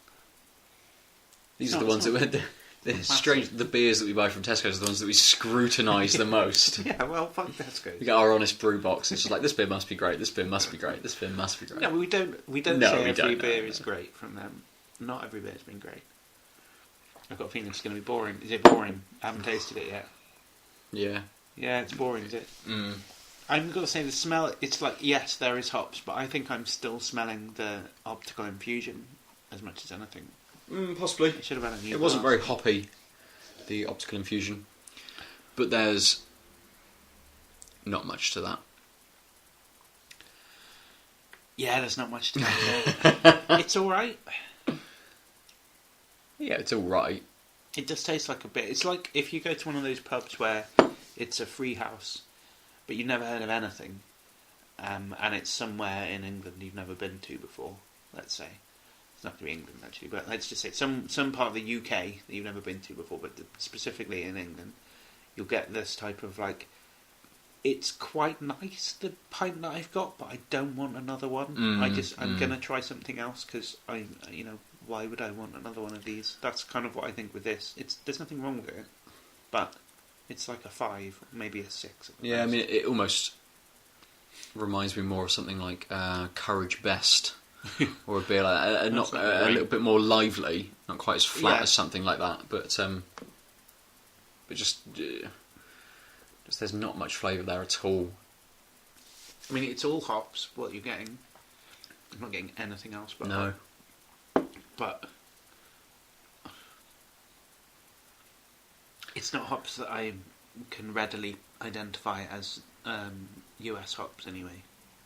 These are the ones that they're strange. The beers that we buy from Tesco are the ones that we scrutinise the most. Yeah, well, fuck Tesco. We get our honest brew box. It's just like, this beer must be great. This beer must be great. This beer must be great. No, we don't say every beer is great from them. Not every beer's been great. I've got a feeling it's going to be boring. Is it boring? I haven't tasted it yet. Yeah. Yeah, it's boring, is it? I'm going to say the smell, it's like, yes, there is hops, but I think I'm still smelling the Optical Infusion as much as anything. Possibly. It should have had a new It wasn't very hoppy, the Optical Infusion. But there's not much to that. Yeah, there's not much to that. It's alright. Yeah, it's alright. It just tastes like a bit... It's like if you go to one of those pubs where it's a free house, but you've never heard of anything, and it's somewhere in England you've never been to before, let's say. It's not going to be England, actually, but let's just say some part of the UK that you've never been to before, but specifically in England, you'll get this type of, like, it's quite nice, the pint that I've got, but I don't want another one. I'm going to try something else, because why would I want another one of these? That's kind of what I think with this. There's nothing wrong with it, but it's like a 5, maybe a 6. Yeah, I mean, it almost reminds me more of something like Courage Best, or a beer like that. A little bit more lively, not quite as flat as something like that, but just there's not much flavour there at all. I mean, it's all hops. What you're getting, I'm not getting anything else but no. But it's not hops that I can readily identify as US hops anyway.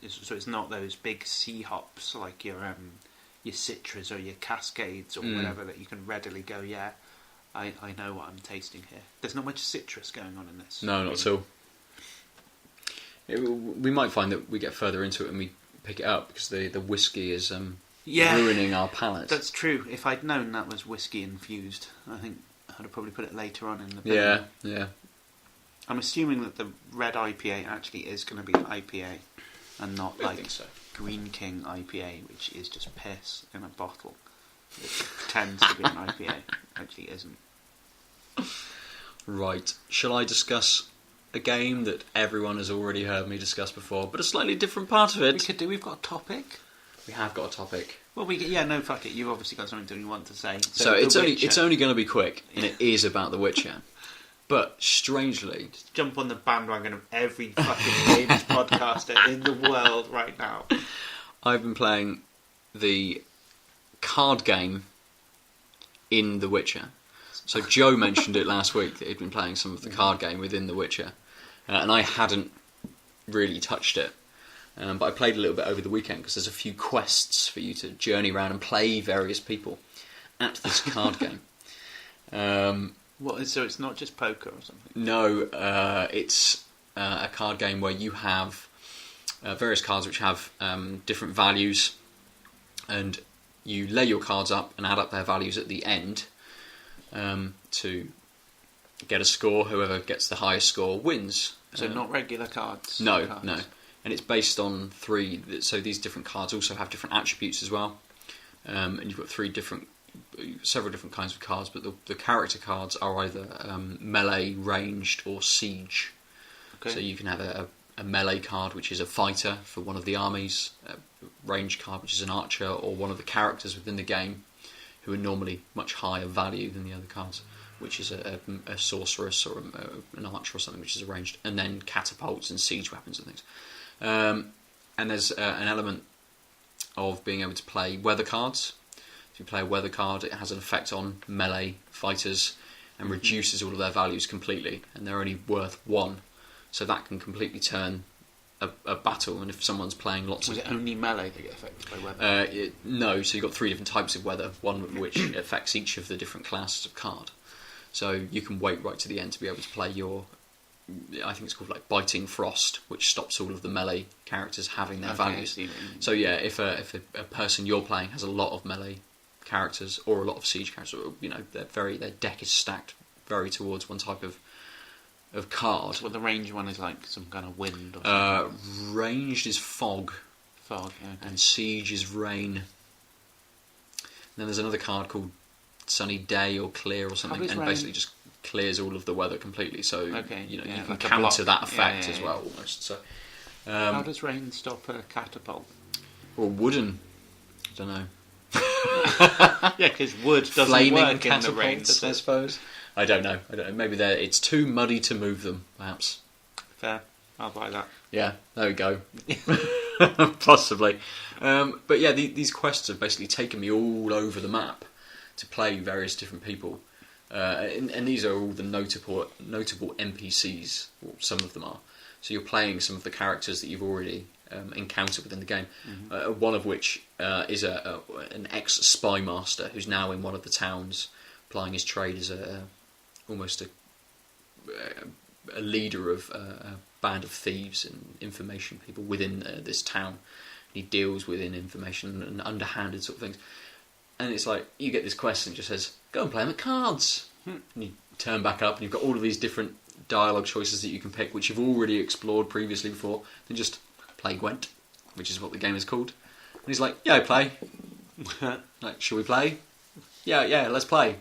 So it's not those big C hops like your Citras or your Cascades or whatever that you can readily go, yeah, I know what I'm tasting here. There's not much citrus going on in this. No, not at all. We might find that we get further into it and we pick it up because the whiskey is ruining our palate. That's true. If I'd known that was whiskey infused, I think I'd have probably put it later on in the beer. Yeah. I'm assuming that the red IPA actually is going to be IPA and not like Green King IPA, which is just piss in a bottle. It pretends to be an IPA, actually isn't. Right. Shall I discuss a game that everyone has already heard me discuss before, but a slightly different part of it? We could do. We've got a topic. We have got a topic. Well, fuck it. You've obviously got something you want to say. So it's only going to be quick, and it is about The Witcher. But strangely, just jump on the bandwagon of every fucking games podcaster in the world right now. I've been playing the card game in The Witcher. So Joe mentioned it last week that he'd been playing some of the card game within The Witcher, and I hadn't really touched it. But I played a little bit over the weekend because there's a few quests for you to journey around and play various people at this card game. So it's not just poker or something? No, it's a card game where you have various cards which have different values, and you lay your cards up and add up their values at the end to get a score. Whoever gets the highest score wins. So not regular cards? No. And it's based on 3. So these different cards also have different attributes as well. And you've got several different kinds of cards, but the character cards are either melee, ranged, or siege. Okay. So you can have a melee card, which is a fighter for one of the armies, a ranged card, which is an archer, or one of the characters within the game, who are normally much higher value than the other cards, which is a sorceress or an archer or something, which is arranged, and then catapults and siege weapons and things. And there's an element of being able to play weather cards. If you play a weather card, it has an effect on melee fighters and reduces all of their values completely, and they're only worth 1. So that can completely turn a battle, and if someone's playing lots of... Was it only melee that get affected by weather? No, so you've got 3 different types of weather, one which affects each of the different classes of card. So you can wait right to the end to be able to play your... I think it's called like Biting Frost, which stops all of the melee characters having their values. So yeah, if a person you're playing has a lot of melee characters or a lot of siege characters, their deck is stacked very towards one type of card. Well, the ranged one is like some kind of wind or something. Ranged is fog. Fog, yeah. Okay. And siege is rain. And then there's another card called Sunny Day or Clear or something, and basically just clears all of the weather completely. So you can like counter that effect as well, almost. So how does rain stop a catapult? Or wooden? I don't know. Yeah, because wood doesn't Flaming work in the rain, I suppose. I don't know. Maybe it's too muddy to move them, perhaps. Fair. I'll buy that. Yeah, there we go. Possibly. But yeah, these quests have basically taken me all over the map to play various different people. And these are all the notable NPCs, or some of them are. So you're playing some of the characters that you've already encountered within the game. One of which is an ex-spy master who's now in one of the towns, plying his trade as almost a leader of a band of thieves and information people within this town. He deals within information and underhanded sort of things. And it's like, you get this quest and it just says, go and play them at cards. And you turn back up and you've got all of these different dialogue choices that you can pick, which you've already explored previously before. Then just play Gwent, which is what the game is called. And he's like, yeah, play. Like, shall we play? Yeah, let's play.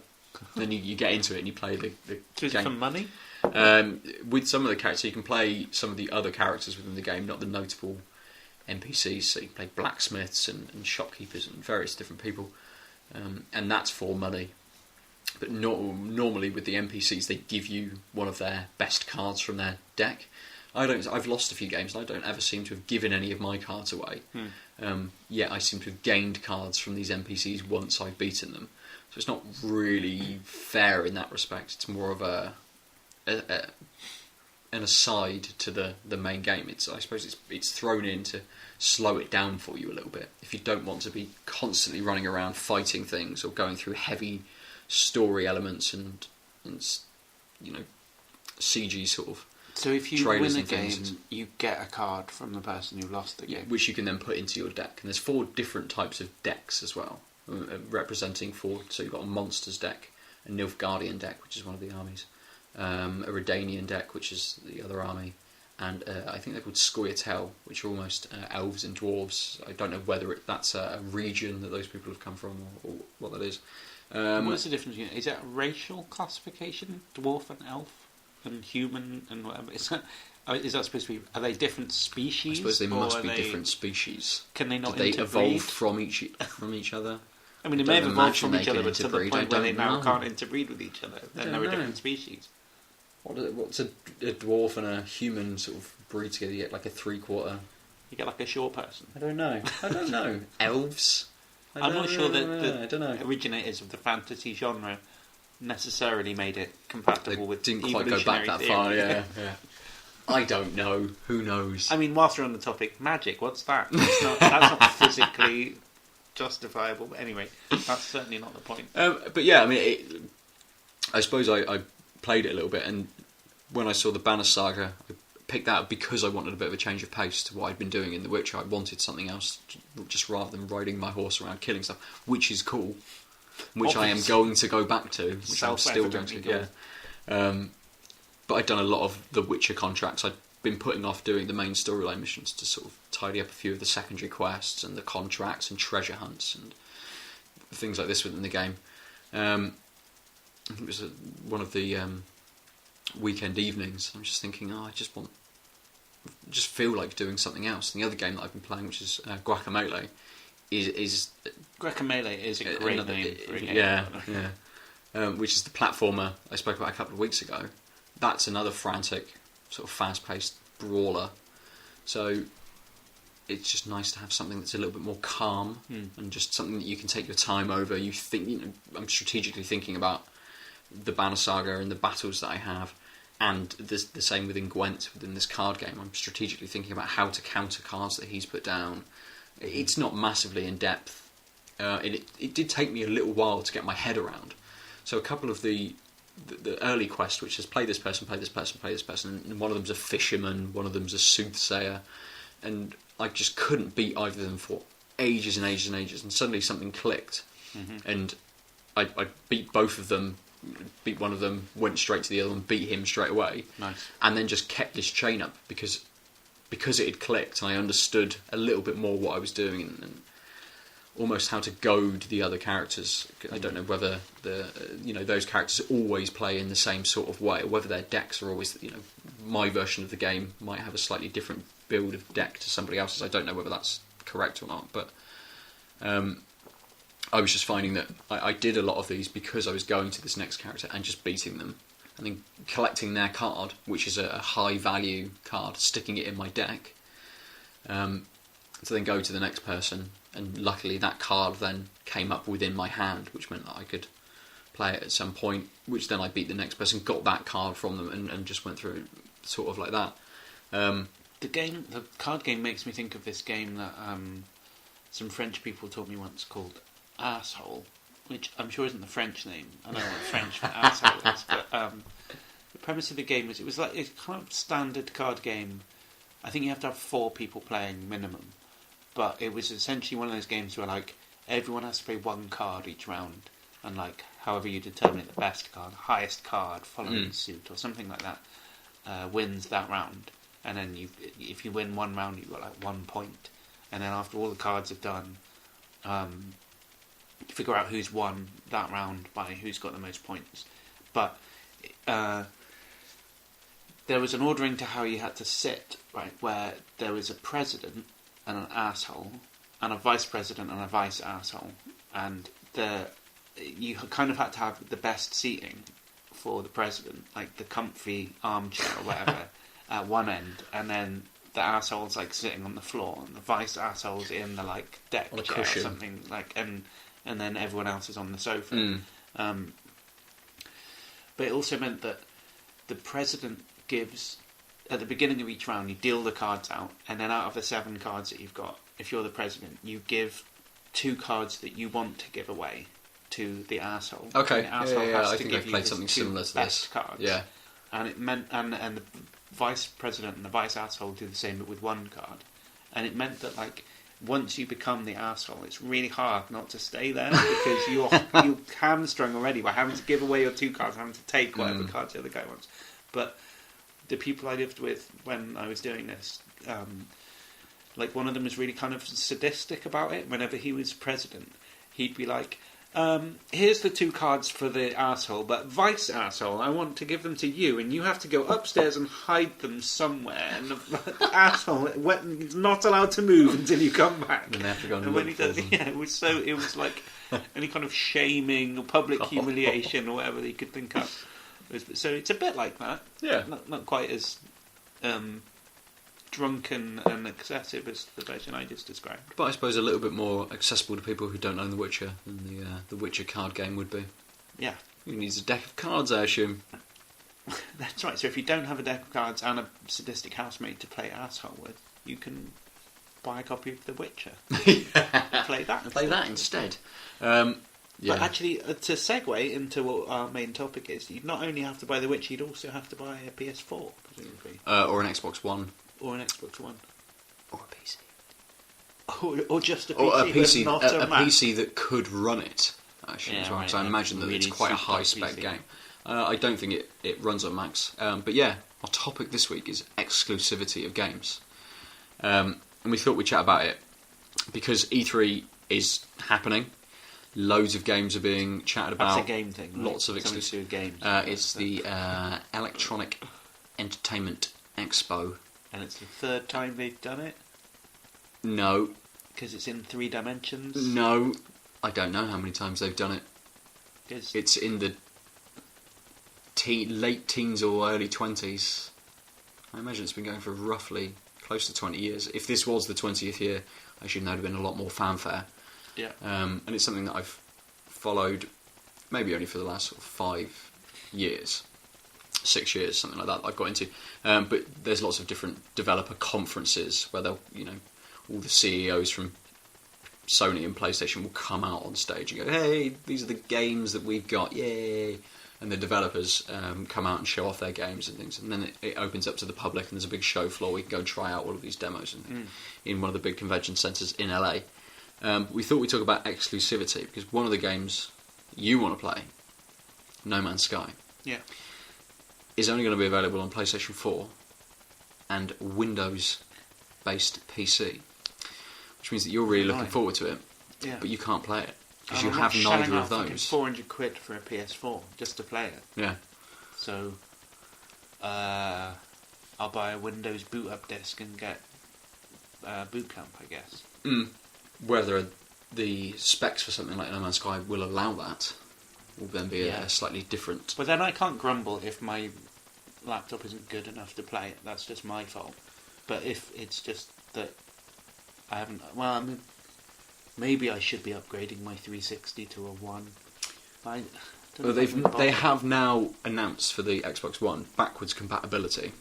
Then you get into it and you play the game. For money? With some of the characters, you can play some of the other characters within the game, not the notable NPCs. So you can play blacksmiths and shopkeepers and various different people. And that's for money. But normally with the NPCs, they give you one of their best cards from their deck. I've lost a few games, and I don't ever seem to have given any of my cards away. Yet I seem to have gained cards from these NPCs once I've beaten them. So it's not really fair in that respect. It's more of an aside to the main game. I suppose it's thrown in to slow it down for you a little bit. If you don't want to be constantly running around fighting things or going through heavy story elements and CG sort of. So if you win a game, you get a card from the person who lost the game, which you can then put into your deck. And there's 4 different types of decks as well, representing 4. So you've got a monsters deck, a Nilfgaardian deck, which is one of the armies, a Redanian deck, which is the other army, and I think they're called Scoia'tael, which are almost elves and dwarves. I don't know whether that's a region that those people have come from or what that is. What's the difference? Is that a racial classification? Dwarf and elf and human and whatever? Is that supposed to be? Are they different species? I suppose they must be different species. Can they not? Did they evolve from each other? I mean, they may have evolved from each other, but to the point where they now can't interbreed with each other. Then they're a different species. What's a dwarf and a human sort of breed together? You get like a 3/4. You get like a short person. I don't know. Elves. I'm not sure that the originators of the fantasy genre necessarily made it compatible with didn't quite go back that far. Yeah. I don't know. Who knows? I mean, whilst we're on the topic, magic. What's that? That's not physically justifiable. But anyway, that's certainly not the point. But yeah, I mean, I suppose I played it a little bit, and when I saw the Banner Saga, I picked that up because I wanted a bit of a change of pace to what I'd been doing in The Witcher. I wanted something else, just rather than riding my horse around killing stuff, which is cool, which I am going to go back to, which I'm still going to. Cool. Yeah. But I'd done a lot of The Witcher contracts. I'd been putting off doing the main storyline missions to sort of tidy up a few of the secondary quests and the contracts and treasure hunts and things like this within the game. I think it was one of the weekend evenings. I'm just thinking, I just feel like doing something else. And the other game that I've been playing, which is Guacamelee, is Guacamelee is a great name for a game. Yeah. Which is the platformer I spoke about a couple of weeks ago. That's another frantic, sort of fast-paced brawler. So it's just nice to have something that's a little bit more calm and just something that you can take your time over. You think, I'm strategically thinking about the Banner Saga and the battles that I have, and the same within Gwent, within this card game. I'm strategically thinking about how to counter cards that he's put down. It's not massively in depth. It did take me a little while to get my head around. So a couple of the early quest, which is play this person, and one of them's a fisherman, one of them's a soothsayer, and I just couldn't beat either of them for ages and ages and ages, and suddenly something clicked, and I beat both of them, beat one of them, went straight to the other one, beat him straight away, and then just kept this chain up because it had clicked, and I understood a little bit more what I was doing, and almost how to goad the other characters. I don't know whether those characters always play in the same sort of way, or whether their decks are always, my version of the game might have a slightly different build of deck to somebody else's. I don't know whether that's correct or not, but I was just finding that I did a lot of these because I was going to this next character and just beating them, and then collecting their card, which is a high value card, sticking it in my deck, to then go to the next person. And luckily that card then came up within my hand, which meant that I could play it at some point, which then I beat the next person, got that card from them, and just went through sort of like that. The card game makes me think of this game that some French people told me once called Asshole, which I'm sure isn't the French name. I don't know what French for asshole is, but the premise of the game was, it was like a kind of standard card game. I think you have to have 4 people playing minimum. But it was essentially one of those games where, like, everyone has to play 1 card each round, and, like, however you determine it, the best card, highest card, following suit, or something like that, wins that round. And then if you win 1 round, you've got, like, 1 point. And then after all the cards are done, you figure out who's won that round by who's got the most points. But there was an ordering to how you had to sit, right, where there was a president and an asshole, and a vice president and a vice asshole, and you kind of had to have the best seating for the president, like the comfy armchair or whatever, at one end, and then the asshole's like sitting on the floor, and the vice asshole's in the like deck on a chair cushion. Or something like, and then everyone else is on the sofa. But it also meant that the president gives. At the beginning of each round, you deal the cards out, and then out of the 7 cards that you've got, if you're the president, you give 2 cards that you want to give away to the asshole. Okay, and the asshole has I to think give I've played you something the 2 similar to best this. cards. Yeah, and it meant, and the vice president and the vice asshole do the same, but with 1 card. And it meant that, like, once you become the asshole, it's really hard not to stay there because you're hamstrung already by having to give away your 2 cards, having to take whatever cards the other guy wants. But the people I lived with when I was doing this, like one of them was really kind of sadistic about it. Whenever he was president, he'd be like, here's the 2 cards for the asshole, but vice asshole, I want to give them to you, and you have to go upstairs and hide them somewhere. And the asshole is not allowed to move until you come back. And they have to go and when look he for does, them. it was like any kind of shaming or public humiliation or whatever he could think of. So it's a bit like that. Yeah. Not quite as drunken and excessive as the version I just described. But I suppose a little bit more accessible to people who don't own The Witcher than the Witcher card game would be. Yeah. Who needs a deck of cards, I assume? That's right. So if you don't have a deck of cards and a sadistic housemate to play asshole with, you can buy a copy of The Witcher. Play that instead. But actually, to segue into what our main topic is, you'd not only have to buy The Witcher, you'd also have to buy a PS4, presumably. Or an Xbox One. Or an Xbox One. Or a PC. Or just a PC, or a PC, but not a Mac. PC that could run it, actually, as well, because I imagine that it's quite a high-spec game. I don't think it runs on Macs. But yeah, our topic this week is exclusivity of games. And we thought we'd chat about it because E3 is happening. Loads of games are being chatted about. That's a game thing, right? Lots of exclusive games. It's the Electronic Entertainment Expo. And it's the third time they've done it? No. Because it's in 3 dimensions? No. I don't know how many times they've done it. It's in the late teens or early 20s. I imagine it's been going for roughly close to 20 years. If this was the 20th year, I assume there would have been a lot more fanfare. Yeah. And it's something that I've followed maybe only for the last sort of 5 years, 6 years, something like that I've got into. But there's lots of different developer conferences where they'll, all the CEOs from Sony and PlayStation will come out on stage and go, hey, these are the games that we've got, yay! And the developers come out and show off their games and things. And then it opens up to the public and there's a big show floor. We can go and try out all of these demos in one of the big convention centres in LA. We thought we'd talk about exclusivity because one of the games you want to play, No Man's Sky, is only going to be available on PlayStation 4 and Windows-based PC, which means that you're really looking forward to it, but you can't play it because you have neither of those. £400 for a PS4 just to play it. Yeah. So I'll buy a Windows boot up disc and get Boot Camp, I guess. Whether the specs for something like No Man's Sky will allow that will then be a slightly different... But then I can't grumble if my laptop isn't good enough to play it. That's just my fault. But if it's just that I haven't... Well, I mean, maybe I should be upgrading my 360 to a 1. They have now announced for the Xbox One backwards compatibility.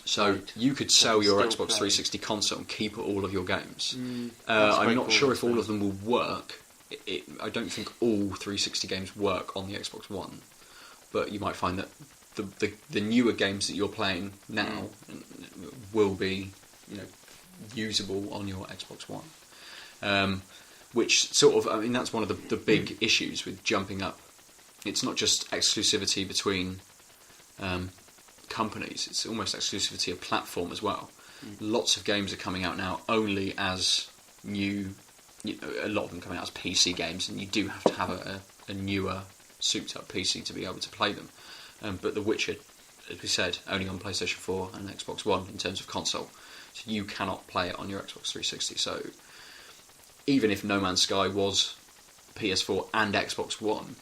So you could sell your Xbox 360 console and keep all of your games. I'm not sure if all of them will work. I don't think all 360 games work on the Xbox One, but you might find that the newer games that you're playing now will be usable on your Xbox One. Which sort of, that's one of the big issues with jumping up. It's not just exclusivity between companies, it's almost exclusivity of platform as well. Lots of games are coming out now only as new, a lot of them coming out as PC games, and you do have to have a newer souped up PC to be able to play them. But The Witcher, as we said, only on PlayStation 4 and Xbox One in terms of console, so you cannot play it on your Xbox 360. So even if No Man's Sky was PS4 and Xbox One,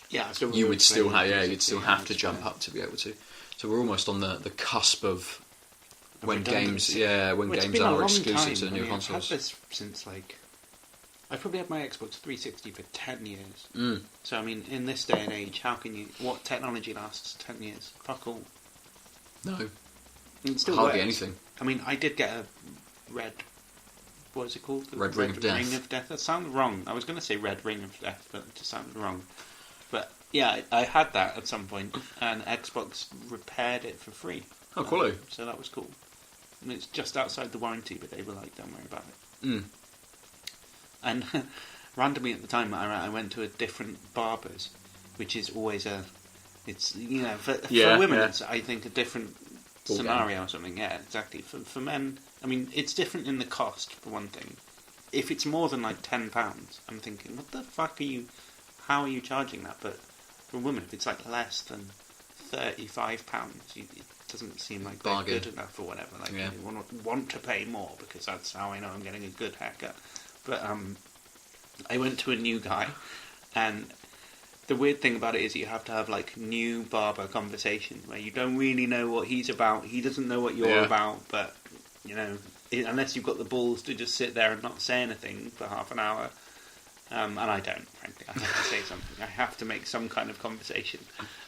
you would still have to jump up to be able to. So we're almost on the cusp of when games are exclusive to the new consoles. I've had this since I've probably had my Xbox 360 for 10 years. So I mean, in this day and age, what technology lasts 10 years? Fuck all. No, it still hardly works. anything. I mean, I did get a red. What is it called? The Red Ring of Death. Ring of Death. That sounded wrong. I was going to say Red Ring of Death, but it just sounded wrong. But yeah, I had that at some point, and Xbox repaired it for free. Oh, quality. So that was cool. And it's just outside the warranty, but they were like, don't worry about it. And randomly at the time, I went to a different barber's, which is always for women, it's, I think, a different scenario or something. Yeah, exactly. For men, I mean, it's different in the cost, for one thing. If it's more than £10, I'm thinking, what the fuck how are you charging that? But for a woman, if it's less than £35, it doesn't seem like they're good enough or whatever. You want to pay more because that's how I know I'm getting a good haircut. But I went to a new guy, and the weird thing about it is you have to have new barber conversation where you don't really know what he's about. He doesn't know what you're about, but you know, unless you've got the balls to just sit there and not say anything for half an hour. And I don't, frankly. I have to say something. I have to make some kind of conversation.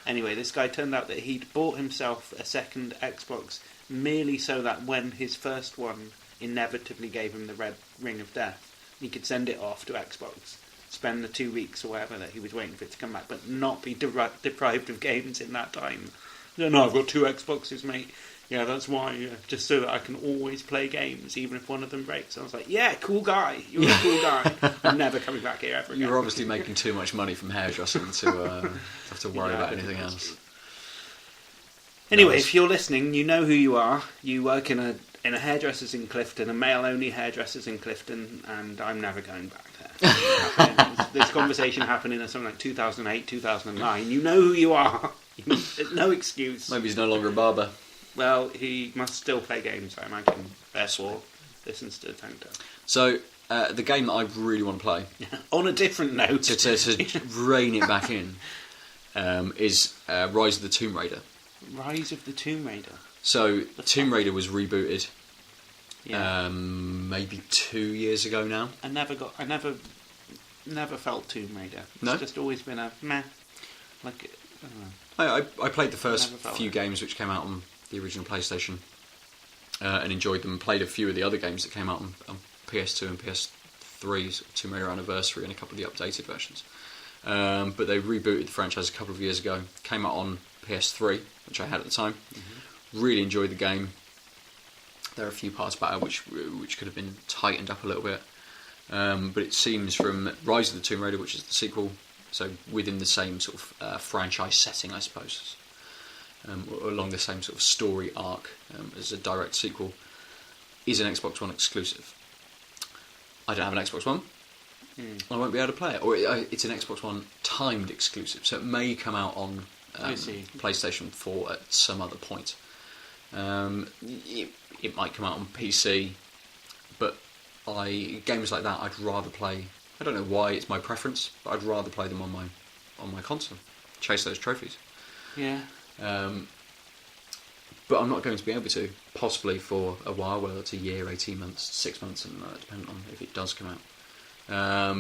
Anyway, this guy turned out that he'd bought himself a second Xbox merely so that when his first one inevitably gave him the red ring of death, he could send it off to Xbox, spend the 2 weeks or whatever that he was waiting for it to come back, but not be deprived of games in that time. No, I've got 2 Xboxes, mate. Yeah, that's why, just so that I can always play games, even if one of them breaks. I was like, yeah, cool guy. You're a cool guy. I'm never coming back here ever again. You're obviously making too much money from hairdressing to have to worry about anything else. Anyway, if you're listening, you know who you are. You work in a hairdresser's in Clifton, a male-only hairdresser's in Clifton, and I'm never going back there. This conversation happened in something like 2008, 2009. You know who you are. There's no excuse. Maybe he's no longer a barber. Well, he must still play games, I imagine. Therefore, listens to Hektor. So, the game that I really want to play... On a different note... To rein it back in, is Rise of the Tomb Raider. Rise of the Tomb Raider? So, Tomb Raider was rebooted maybe 2 years ago now. I never felt Tomb Raider. It's No? just always been a meh. Like, I played the first few games which came out on the original PlayStation and enjoyed them. Played a few of the other games that came out on PS2 and PS3's Tomb Raider Anniversary and a couple of the updated versions. But they rebooted the franchise a couple of years ago. Came out on PS3, which I had at the time. Mm-hmm. Really enjoyed the game. There are a few parts about it which could have been tightened up a little bit. But it seems from Rise of the Tomb Raider, which is the sequel, so within the same sort of franchise setting, I suppose, along the same sort of story arc as a direct sequel, is an Xbox One exclusive. I don't have an Xbox One. I won't be able to play it. Or it's an Xbox One timed exclusive, so it may come out on PlayStation 4 at some other point. It might come out on PC, but games like that I'd rather play. I don't know why it's my preference, but I'd rather play them on my console, chase those trophies. Yeah. But I'm not going to be able to, possibly for a while, whether it's a year, 18 months, 6 months, something like that, depending on if it does come out. I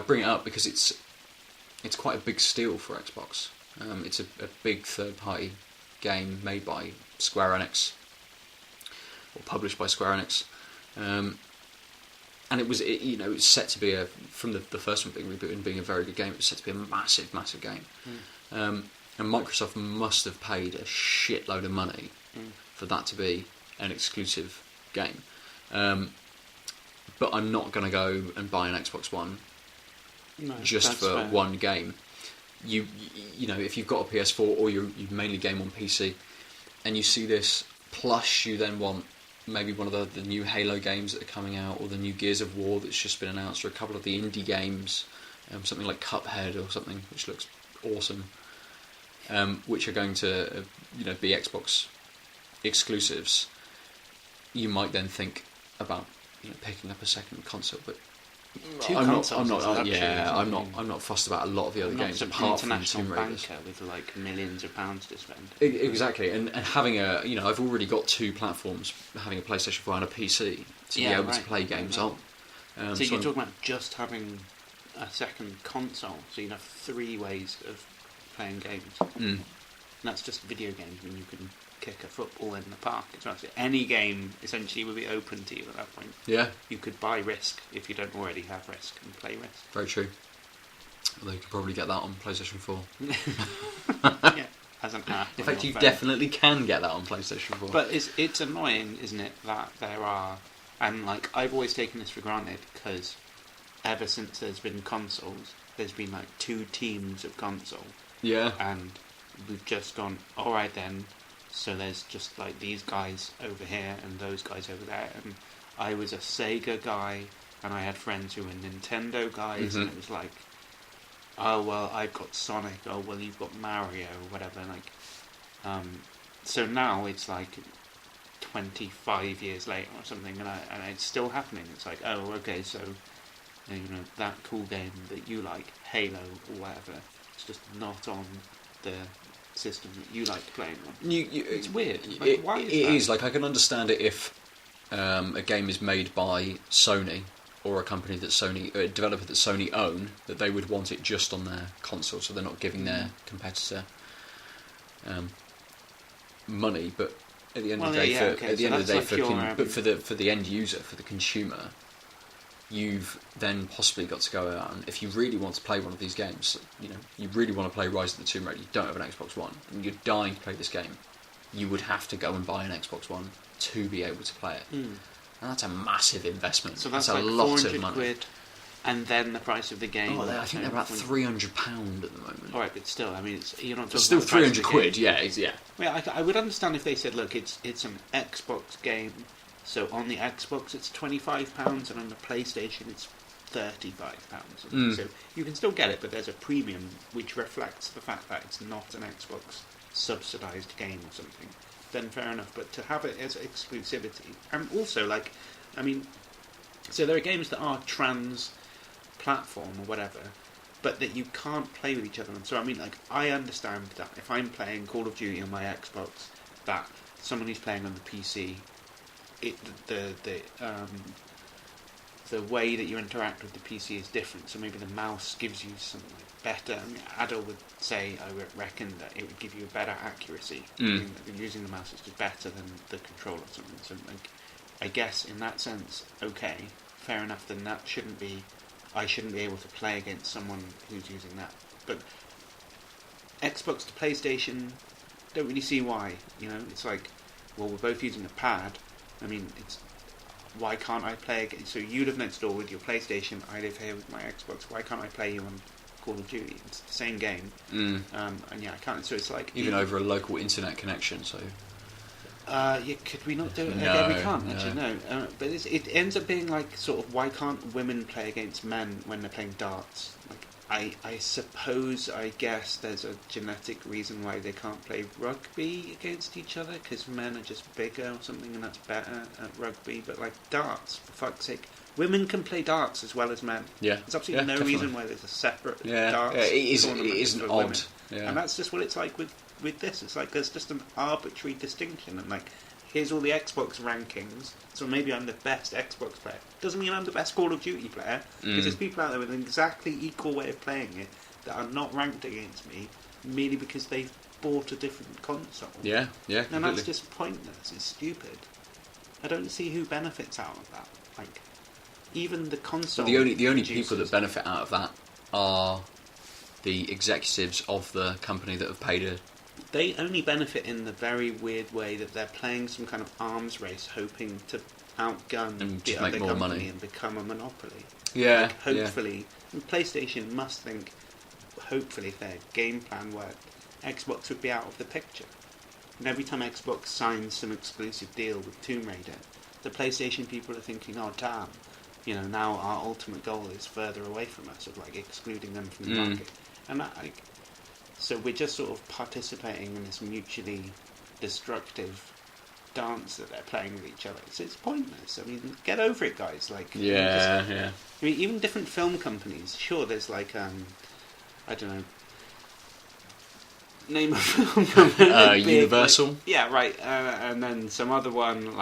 bring it up because it's quite a big steal for Xbox. It's a big third-party game made by Square Enix, or published by Square Enix. And it was set to be from the first one being rebooted and being a very good game, it was set to be a massive, massive game. And Microsoft must have paid a shitload of money for that to be an exclusive game. But I'm not going to go and buy an Xbox One just for fair. One game. You know, if you've got a PS4 or you mainly game on PC, and you see this, plus you then want maybe one of the new Halo games that are coming out, or the new Gears of War that's just been announced, or a couple of the indie games, something like Cuphead or something, which looks awesome, which are going to be Xbox exclusives. You might then think about picking up a second console, but I'm not fussed about a lot of the other games apart from Tomb Raider. Banker with like millions of pounds to spend. Exactly, and having I've already got 2 platforms, having a PlayStation 4 and a PC to be able to play games on. So you're talking about just having a second console, so you have 3 ways of playing games. And that's just video games, and you can kick a football in the park. So any game essentially would be open to you at that point. Yeah. You could buy Risk if you don't already have Risk and play Risk. Very true. Although you could probably get that on PlayStation 4. Yeah, as an app. In fact, you definitely can get that on PlayStation 4. But it's annoying, isn't it, that there are... And like, I've always taken this for granted because ever since there's been consoles, there's been like 2 teams of console. Yeah. And we've just gone, alright then, so there's just like these guys over here and those guys over there. And I was a Sega guy, and I had friends who were Nintendo guys, and it was like, oh well, I've got Sonic, oh well, you've got Mario, or whatever. Like, so now it's like 25 years later or something, and it's still happening. It's like, oh, okay, so that cool game that you like, Halo or whatever, it's just not on the system that you like playing on. It's weird. Like, why is that? It is. Like, I can understand it if a game is made by Sony or a company that a developer that Sony own, that they would want it just on their console, so they're not giving their competitor money. But at the end of the day, but for the end user, for the consumer, you've then possibly got to go out, and if you really want to play one of these games, you really want to play Rise of the Tomb Raider, you don't have an Xbox One, and you're dying to play this game, you would have to go and buy an Xbox One to be able to play it. And that's a massive investment. So that's a like lot 400 of money. quid, and then the price of the game. Oh, I think they're about £300 at the moment. All right, but still, I mean, you're not talking still about £300 quid. Yeah. Well, I would understand if they said, look, it's an Xbox game, so on the Xbox it's £25, and on the PlayStation it's £35. So you can still get it, but there's a premium which reflects the fact that it's not an Xbox subsidised game or something. Then fair enough, but to have it as exclusivity, and also so there are games that are trans-platform or whatever, but that you can't play with each other. And so I understand that if I'm playing Call of Duty on my Xbox, that someone who's playing on the PC, the way that you interact with the PC is different. So maybe the mouse gives you something better. Adel would say, I would reckon that it would give you a better accuracy. Using the mouse is just better than the controller or something. So I guess in that sense, okay, fair enough. Then I shouldn't be able to play against someone who's using that. But Xbox to PlayStation, don't really see why. It's like, well, we're both using a pad. Why can't I play against... So you live next door with your PlayStation, I live here with my Xbox. Why can't I play you on Call of Duty? It's the same game. And I can't. So it's like... Even over a local internet connection, so... could we not do it? No, we can't, actually, no. But it ends up being like, sort of, why can't women play against men when they're playing darts? I suppose, I guess there's a genetic reason why they can't play rugby against each other, because men are just bigger or something, and that's better at rugby. But darts, for fuck's sake, women can play darts as well as men. Yeah, there's absolutely no reason why there's a separate darts. It is an odd, and that's just what it's like with this. It's like there's just an arbitrary distinction, and here's all the Xbox rankings, so maybe I'm the best Xbox player. Doesn't mean I'm the best Call of Duty player, because there's people out there with an exactly equal way of playing it that are not ranked against me, merely because they've bought a different console. Yeah, and that's just pointless. It's stupid. I don't see who benefits out of that. Even the console. The only people that benefit out of that are the executives of the company that have paid They only benefit in the very weird way that they're playing some kind of arms race, hoping to outgun the other company and become a monopoly. Yeah, hopefully. And PlayStation must think, hopefully, if their game plan worked, Xbox would be out of the picture. And every time Xbox signs some exclusive deal with Tomb Raider, the PlayStation people are thinking, oh damn, now our ultimate goal is further away from us, of excluding them from the market. And that, so we're just sort of participating in this mutually destructive dance that they're playing with each other. It's pointless. Get over it, guys. Even different film companies. Sure, there's I don't know. Name a film company. Universal. Yeah, right. And then some other one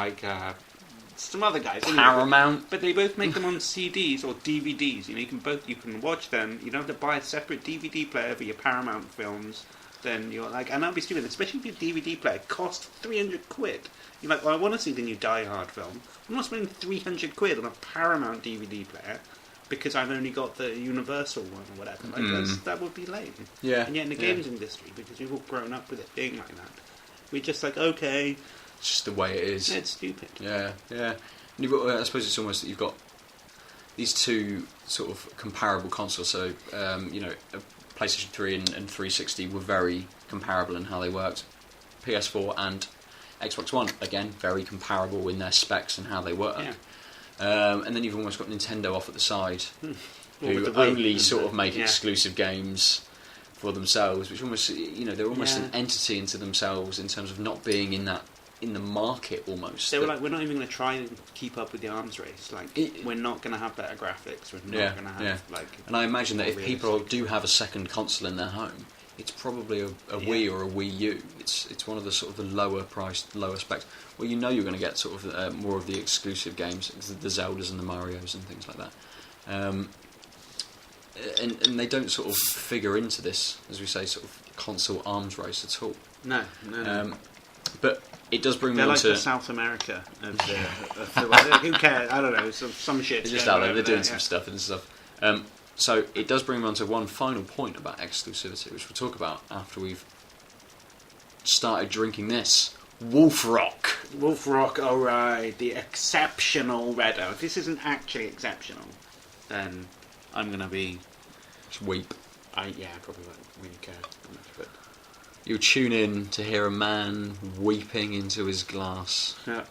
some other guys. Paramount. But they both make them on CDs or DVDs. You can watch them. You don't have to buy a separate DVD player for your Paramount films. Then you're and that'd be stupid, especially if your DVD player costs 300 quid. You're like, well, I want to see the new Die Hard film. I'm not spending 300 quid on a Paramount DVD player because I've only got the Universal one or whatever. That would be lame. Yeah. And yet in the games industry, because we've all grown up with it being like that, we're just okay. It's just the way it is. It's stupid. Yeah. And you've got, I suppose it's almost that you've got these two sort of comparable consoles. So, PlayStation 3 and 360 were very comparable in how they worked. PS4 and Xbox One, again, very comparable in their specs and how they work. Yeah. And then you've almost got Nintendo off at the side, who only sort of make exclusive games for themselves, which almost, they're almost an entity into themselves in terms of not being in the market almost. They were we're not even going to try and keep up with the arms race. We're not going to have better graphics. We're not going to have And I imagine that if people do have a second console in their home, it's probably a Wii or a Wii U. It's one of the sort of the lower priced, lower specs. Well, you know you're going to get sort of more of the exclusive games, the Zeldas and the Marios and things like that. And they don't sort of figure into this, as we say, sort of console arms race at all. No. But it does bring me They're on like to... the South America of the who cares? I don't know, some shit. They're just out there, they're doing some stuff and stuff. So it does bring me on to one final point about exclusivity, which we'll talk about after we've started drinking this. Wolf Rock. Wolf Rock, alright. The exceptional redder. If this isn't actually exceptional, then I'm going to be... Just weep. I probably won't really care that much, but... You'll tune in to hear a man weeping into his glass. Yeah.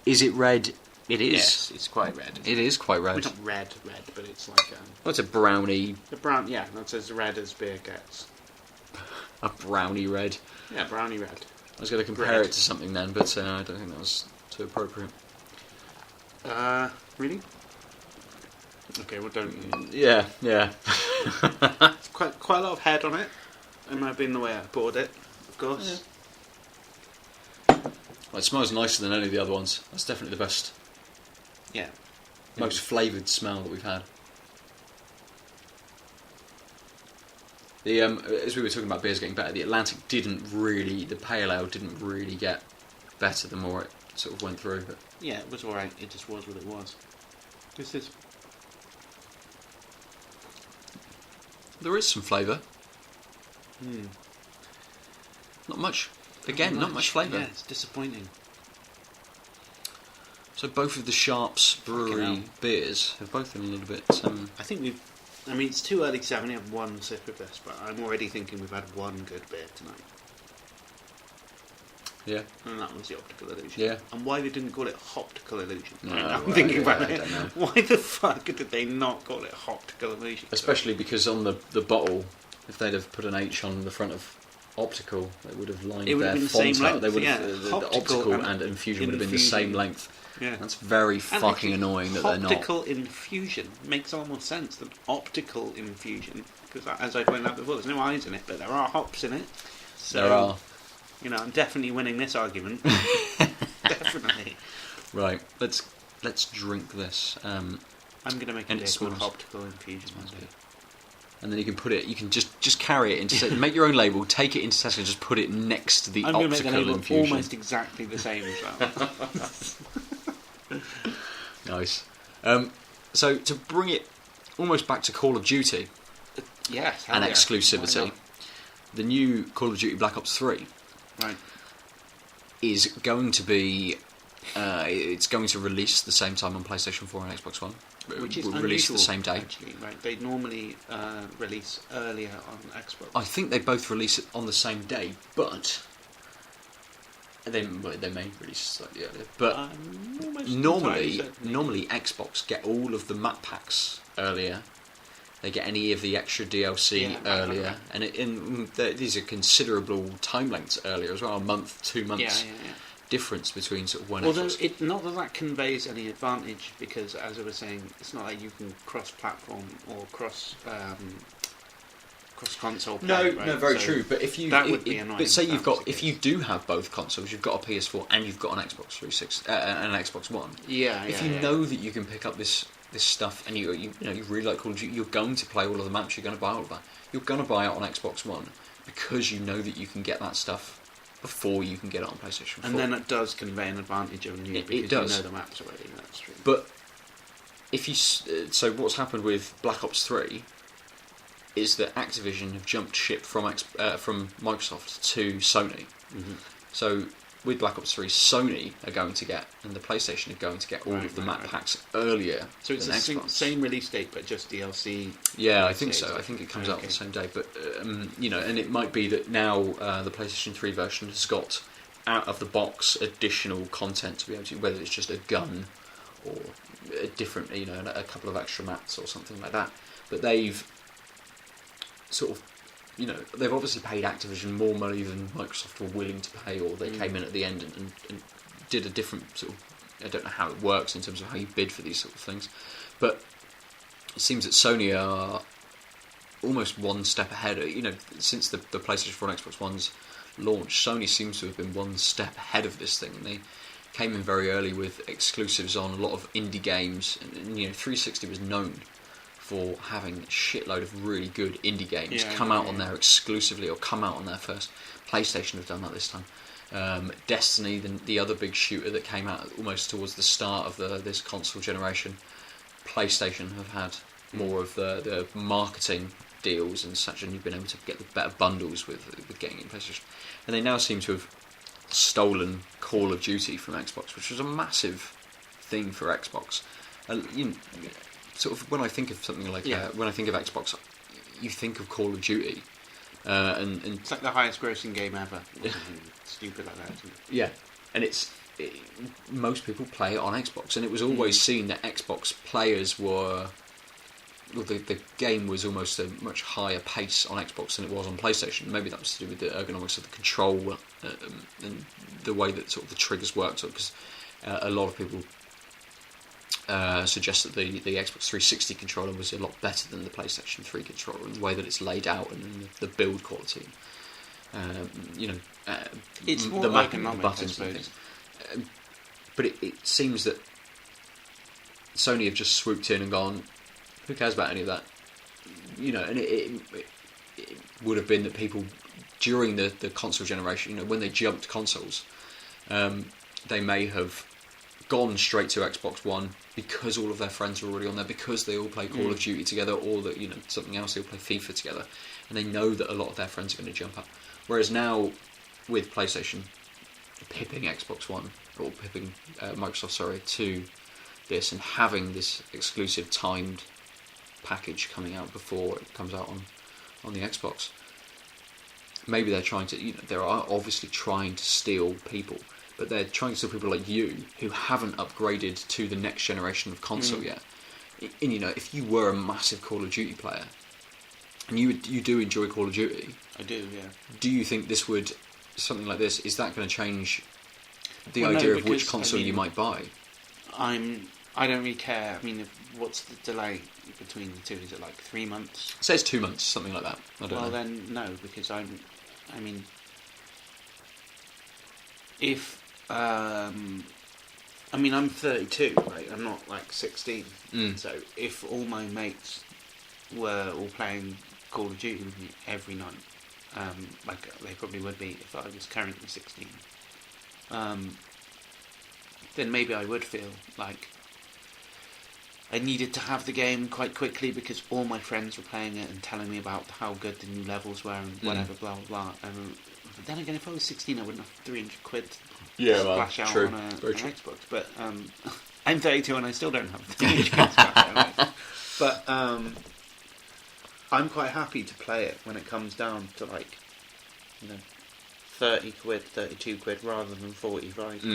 Is it red? It is. Yes, it's quite red. It is quite red. Well, it's not red, but it's like... It's a brownie... A brown, yeah, that's as red as beer gets. A brownie red. Yeah, brownie red. I was going to compare it to something then, but I don't think that was too appropriate. Really? Okay, well, don't... Yeah. quite a lot of head on it. It might have been the way I poured it, of course. Yeah. Well, it smells nicer than any of the other ones. That's definitely the best. Yeah. Most flavoured smell that we've had. As we were talking about beers getting better, the Atlantic the Pale Ale didn't really get better the more it sort of went through. But yeah, it was alright. It just was what it was. This is... There is some flavour. Not much. Again, not much flavour. Yeah, it's disappointing. So both of the Sharps Brewery beers have both been a little bit... I think it's too early to have only had one sip of this, but I'm already thinking we've had one good beer tonight. Yeah. And that was the Optical Illusion. Yeah. And why they didn't call it Optical Illusion. No, I'm thinking about I it. don't know. Why the fuck did they not call it Optical Illusion? Especially because on the bottle, if they'd have put an H on the front of Optical, they would have lined their font out. They would have, the Optical and Infusion would have been the same length. Yeah. That's very fucking annoying that they're not. Optical Infusion makes almost sense than Optical Infusion, because as I pointed out before, there's no eyes in it, but there are hops in it. So, there are. You know, I'm definitely winning this argument. Definitely. Right, let's drink this. I'm going to make a beer called Optical Infusion. And then you can put it. You can just carry it into. Make your own label. Take it into Tesco and just put it next to the I'm Optical going to make the label Infusion. almost exactly the same as well. Nice. So to bring it almost back to Call of Duty, yes, and exclusivity, the new Call of Duty Black Ops 3, right, is going to be. It's going to release the same time on PlayStation 4 and Xbox One. Which is released the same day. Actually, right? They normally release earlier on Xbox. I think they both release it on the same day, but they may release slightly earlier. But normally Xbox get all of the map packs earlier. They get any of the extra DLC earlier, and these are considerable time lengths earlier as well. A month, 2 months. Yeah. Difference between sort of when. Although not that conveys any advantage, because as I was saying, it's not like you can cross-platform or cross-console play. No, very true. But if you that would be annoying. But say if you do have both consoles, you've got a PS4 and you've got an Xbox 360 and an Xbox One. If you know that you can pick up this stuff and you really like Call of Duty, you're going to play all of the maps. You're going to buy all of that. You're going to buy it on Xbox One because you know that you can get that stuff before you can get it on PlayStation 4. And then it does convey an advantage over you because does. you know the maps already. That's true. But if you so what's happened with Black Ops 3 is that Activision have jumped ship from Microsoft to Sony. Mm-hmm. So with Black Ops 3, Sony are going to get, and the PlayStation are going to get all of the map packs earlier. So it's than the Xbox. same release date, but just DLC. Yeah, I think so. I think it comes out on the same day. But and it might be that now the PlayStation 3 version has got out of the box additional content to be able to, whether it's just a gun or a different, a couple of extra maps or something like that. But they've sort of. They've obviously paid Activision more money than Microsoft were willing to pay, or they came in at the end and did a different sort of... I don't know how it works in terms of how you bid for these sort of things, but it seems that Sony are almost one step ahead. Since the PlayStation 4 and Xbox One's launch, Sony seems to have been one step ahead of this thing. They came in very early with exclusives on a lot of indie games, and 360 was known for having a shitload of really good indie games come out on there exclusively, or come out on their first. PlayStation have done that this time. Destiny, the other big shooter that came out almost towards the start of this console generation. PlayStation have had more of the marketing deals and such, and you've been able to get the better bundles with getting in PlayStation. And they now seem to have stolen Call of Duty from Xbox, which was a massive thing for Xbox. Sort of when I think of something like when I think of Xbox, you think of Call of Duty, and it's like the highest grossing game ever. Stupid like that, isn't it? Yeah, and most people play it on Xbox, and it was always seen that Xbox players were. Well, the game was almost a much higher pace on Xbox than it was on PlayStation. Maybe that was to do with the ergonomics of the control and the way that sort of the triggers worked. Because a lot of people suggest that the Xbox 360 controller was a lot better than the PlayStation 3 controller in the way that it's laid out and the build quality. It's more the ergonomic, buttons and things. But it seems that Sony have just swooped in and gone, who cares about any of that? And it would have been that people during the console generation, when they jumped consoles, they may have gone straight to Xbox One because all of their friends were already on there, because they all play Call of Duty together, or that something else, they all play FIFA together, and they know that a lot of their friends are going to jump up. Whereas now with PlayStation pipping Xbox One, or pipping Microsoft, to this, and having this exclusive timed package coming out before it comes out on the Xbox, maybe they're trying to, they are obviously trying to steal people, but they're trying to steal people like you who haven't upgraded to the next generation of console yet. And if you were a massive Call of Duty player, and you do enjoy Call of Duty, I do, yeah. Do you think this would, something like this, is that going to change the idea of which console you might buy? I don't really care. What's the delay between the two? Is it like 3 months? It says 2 months, something like that. I don't know. Well, then no, because I'm 32, right? I'm not like 16. So if all my mates were all playing Call of Duty with me every night, like they probably would be if I was currently 16, then maybe I would feel like I needed to have the game quite quickly because all my friends were playing it and telling me about how good the new levels were and whatever, blah blah blah. But then again, if I was 16, I wouldn't have 300 quid to splash out on an Xbox. But I'm 32 and I still don't have 300 quid to splash out. But I'm quite happy to play it when it comes down to 30 quid, 32 quid rather than 45 quid.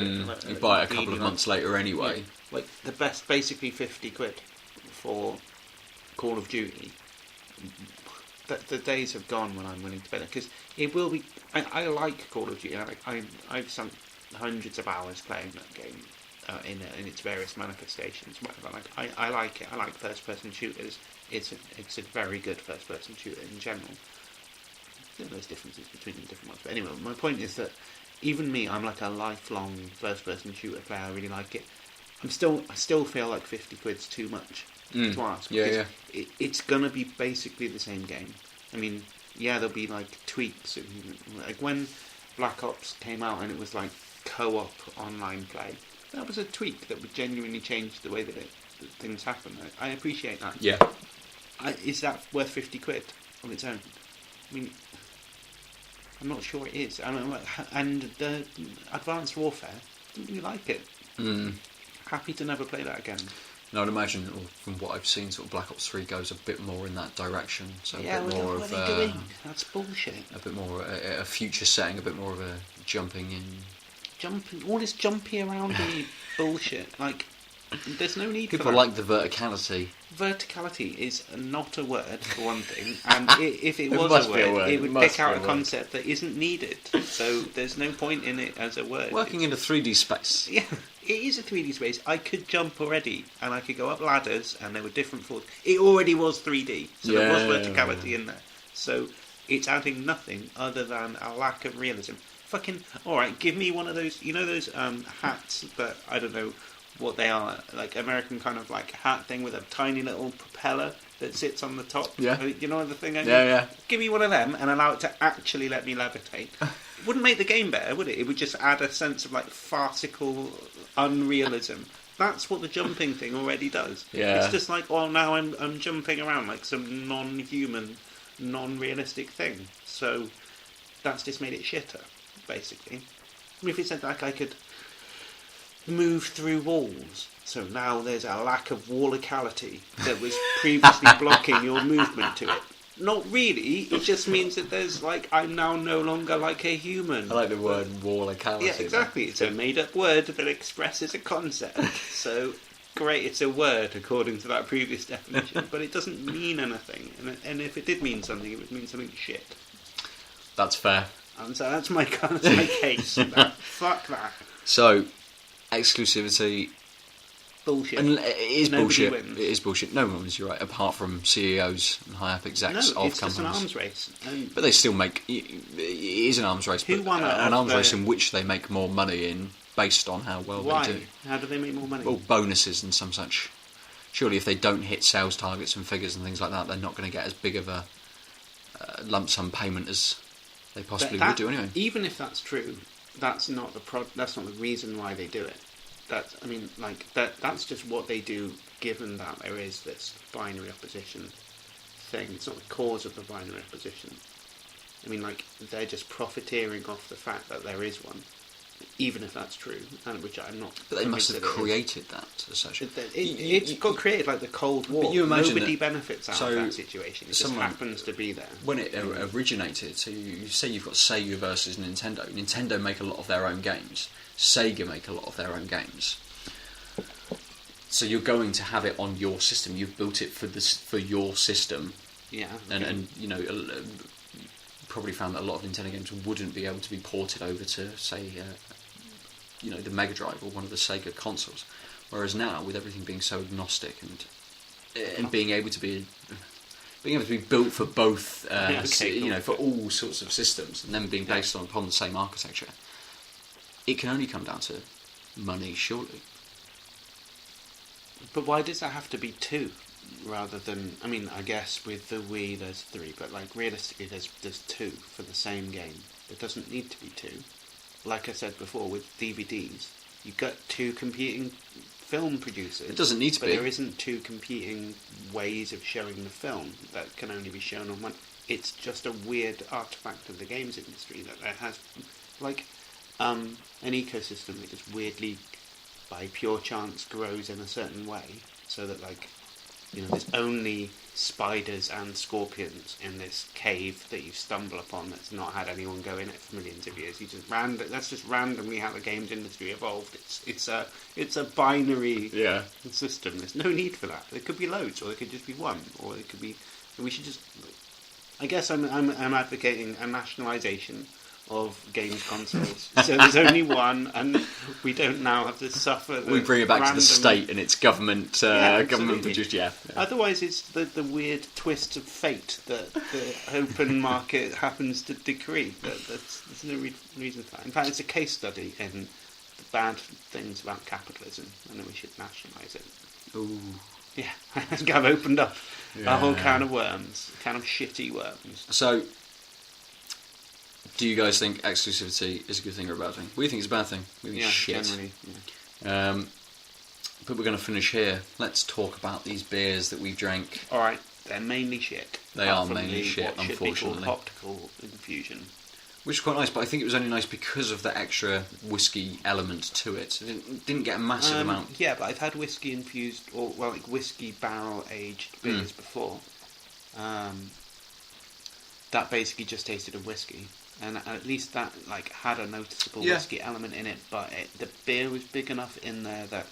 You buy it a couple of months later anyway. Yeah. Like the best, basically 50 quid for Call of Duty. The days have gone when I'm willing to pay that, because it will be. I like Call of Duty. I've sunk hundreds of hours playing that game in its various manifestations. Whatever. I like it. I like first-person shooters. It's a very good first-person shooter in general. There's differences between the different ones, but anyway, my point is that even me, I'm like a lifelong first-person shooter player. I really like it. I still feel like 50 quid's too much to ask. Yeah. It's gonna be basically the same game. There'll be like tweaks. Like when Black Ops came out and it was like co-op online play, that was a tweak that would genuinely change the way that things happen. I appreciate that. Yeah. Is that worth 50 quid on its own? I'm not sure it is. And the Advanced Warfare, didn't really like it. Happy to never play that again. No, I'd imagine, from what I've seen, sort of Black Ops 3 goes a bit more in that direction. So yeah, a bit more of that's bullshit. A bit more a future setting, a bit more of a jumping, all this jumpy around bullshit. Like There's no need for that. People like the verticality. Verticality is not a word, for one thing, and if it was must a be a word, word. it would It must pick out be a a word. concept that isn't needed. So there's no point in it as a word. Working in a 3D space. Yeah, it is a 3D space. I could jump already, and I could go up ladders, and there were different floors. It already was 3D, so there was verticality in there. So it's adding nothing other than a lack of realism. Fucking, alright, give me one of those, you know those hats that, I don't know what they are, like American kind of like hat thing with a tiny little propeller that sits on the top? Yeah. You know the thing I mean? Yeah. Give me one of them and allow it to actually let me levitate. It wouldn't make the game better, would it? It would just add a sense of like farcical unrealism. That's what the jumping thing already does. Yeah. It's just like, well, now I'm jumping around like some non-human, non-realistic thing. So that's just made it shitter, basically. I mean, if it said like I could move through walls, so now there's a lack of wallacality that was previously blocking your movement to it. Not really, it just means that there's like, I'm now no longer like a human. I like the word wallacality. Yeah, exactly. It's a made-up word that expresses a concept. So, great, it's a word according to that previous definition, but it doesn't mean anything. And if it did mean something, it would mean something shit. That's fair. And so that's my case. Fuck that. So, exclusivity. Bullshit. And it is Nobody bullshit. wins. It is bullshit. No one wins, you're right, apart from CEOs and high-up execs No, of it's companies. just an arms race. And But they still make... It is an arms race, Who but won out an of arms the- race in which they make more money in based on how well why? they do. How do they make more money? Well, bonuses and some such. Surely if they don't hit sales targets and figures and things like that, they're not going to get as big of a lump sum payment as they possibly would do anyway. Even if that's true, that's not that's not the reason why they do it. That's just what they do, given that there is this binary opposition thing. It's not the cause of the binary opposition. I mean, like, they're just profiteering off the fact that there is one, even if that's true, and which I'm not. But they must have convinced that it is. created that as such. It's got created like the Cold War. But you imagine Nobody that- benefits out of that situation. It just someone- happens to be there. When it originated, so you say you've got Sega versus Nintendo. Nintendo make a lot of their own games. Sega make a lot of their own games. So you're going to have it on your system. You've built it for your system. Yeah. And you know, probably found that a lot of Nintendo games wouldn't be able to be ported over to, say, you know, the Mega Drive or one of the Sega consoles. Whereas now, with everything being so agnostic and being able to be built for both, you know, for all sorts of systems, and then being based upon the same architecture, it can only come down to money, surely. But why does that have to be two, rather than? I mean, I guess with the Wii there's three, but like realistically, there's two for the same game. There doesn't need to be two. Like I said before, with DVDs, you've got two competing film producers. It doesn't need to but be. There isn't two competing ways of showing the film that can only be shown on one. It's just a weird artifact of the games industry that there has, like, an ecosystem that just weirdly, by pure chance, grows in a certain way, so that, like, you know, there's only spiders and scorpions in this cave that you stumble upon that's not had anyone go in it for millions of years. You just that's just randomly how the games industry evolved. It's a binary system. There's no need for that. There could be loads, or there could just be one, or it could be. We should just. I guess I'm advocating a nationalisation of games consoles. So there's only one, and we don't now have to suffer. We bring it back to the state and its government government produced. Otherwise, it's the weird twist of fate that the open market happens to decree. There's no reason for that. In fact, it's a case study in the bad things about capitalism, and then we should nationalise it. Ooh. Yeah, I've opened up a whole can of worms, a can of shitty worms. So, do you guys think exclusivity is a good thing or a bad thing? We think it's a bad thing. We think it's shit. Generally. Yeah. But we're going to finish here. Let's talk about these beers that we've drank. All right, they're mainly shit. They are mainly shit, unfortunately. What should be called Optical Infusion. Which is quite nice, but I think it was only nice because of the extra whiskey element to it. It didn't get a massive amount. Yeah, but I've had whiskey infused, or well, like whiskey barrel aged beers before. That basically just tasted of whiskey, and at least that like had a noticeable whiskey element in it. But the beer was big enough in there that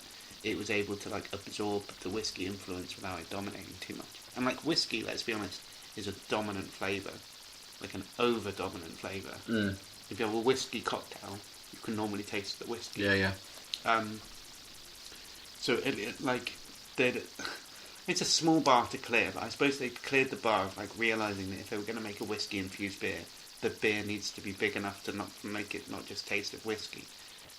it was able to like absorb the whiskey influence without it dominating too much. And like whiskey, let's be honest, is a dominant flavour, like an over-dominant flavour. If you have a whiskey cocktail, you can normally taste the whiskey. Yeah. So it's a small bar to clear, but I suppose they cleared the bar of like realising that if they were going to make a whiskey infused beer, the beer needs to be big enough to not make it not just taste of whiskey. Do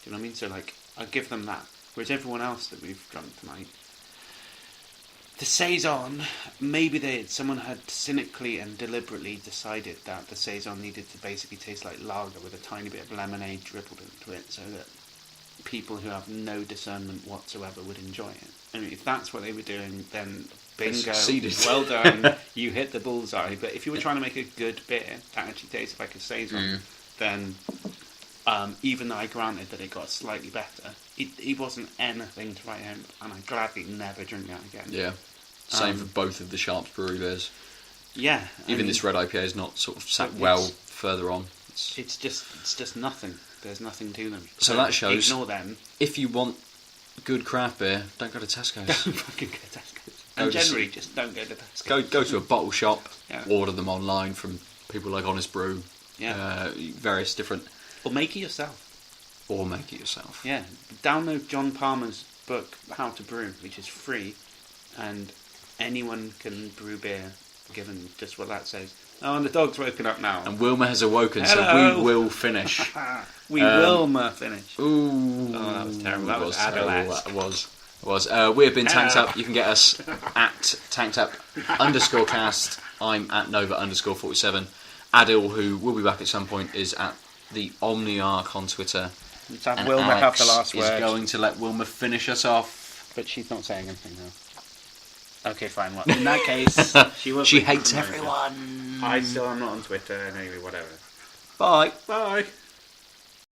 you know what I mean? So like, I give them that. Whereas everyone else that we've drunk tonight, the Saison, maybe someone had cynically and deliberately decided that the Saison needed to basically taste like lager with a tiny bit of lemonade dribbled into it, so that people who have no discernment whatsoever would enjoy it. I mean, if that's what they were doing, then bingo, well done, you hit the bullseye. But if you were trying to make a good beer that actually tasted like a Saison, then even though I granted that it got slightly better, it wasn't anything to write home, and I'd gladly never drink that again. Yeah, same for both of the Sharps Brewery beers. Yeah, even this red IPA is not sort of sat well further on. It's just nothing. There's nothing to them. So that shows. Ignore them. If you want good craft beer, don't go to Tesco's. Don't fucking go to Tesco's. And generally, just don't go to Tesco's. Go to a bottle shop. Order them online from people like Honest Brew. Yeah. Various different. Or make it yourself. Yeah. Download John Palmer's book, How to Brew, which is free, and anyone can brew beer, given just what that says. Oh, and the dog's woken up now. And Wilma has awoken, Hello. So we will finish. Wilma finish. Ooh. Oh, that was terrible. That was terrible. That was. We have been Tanked Up. You can get us at tankedup_cast. I'm at Nova_47. Adil, who will be back at some point, is at the Omniarch on Twitter. Let's have Wilma have the last word. Is going to let Wilma finish us off. But she's not saying anything now. Okay, fine. Well, in that case, she hates everyone. I still am not on Twitter, and anyway, whatever. Bye. Bye.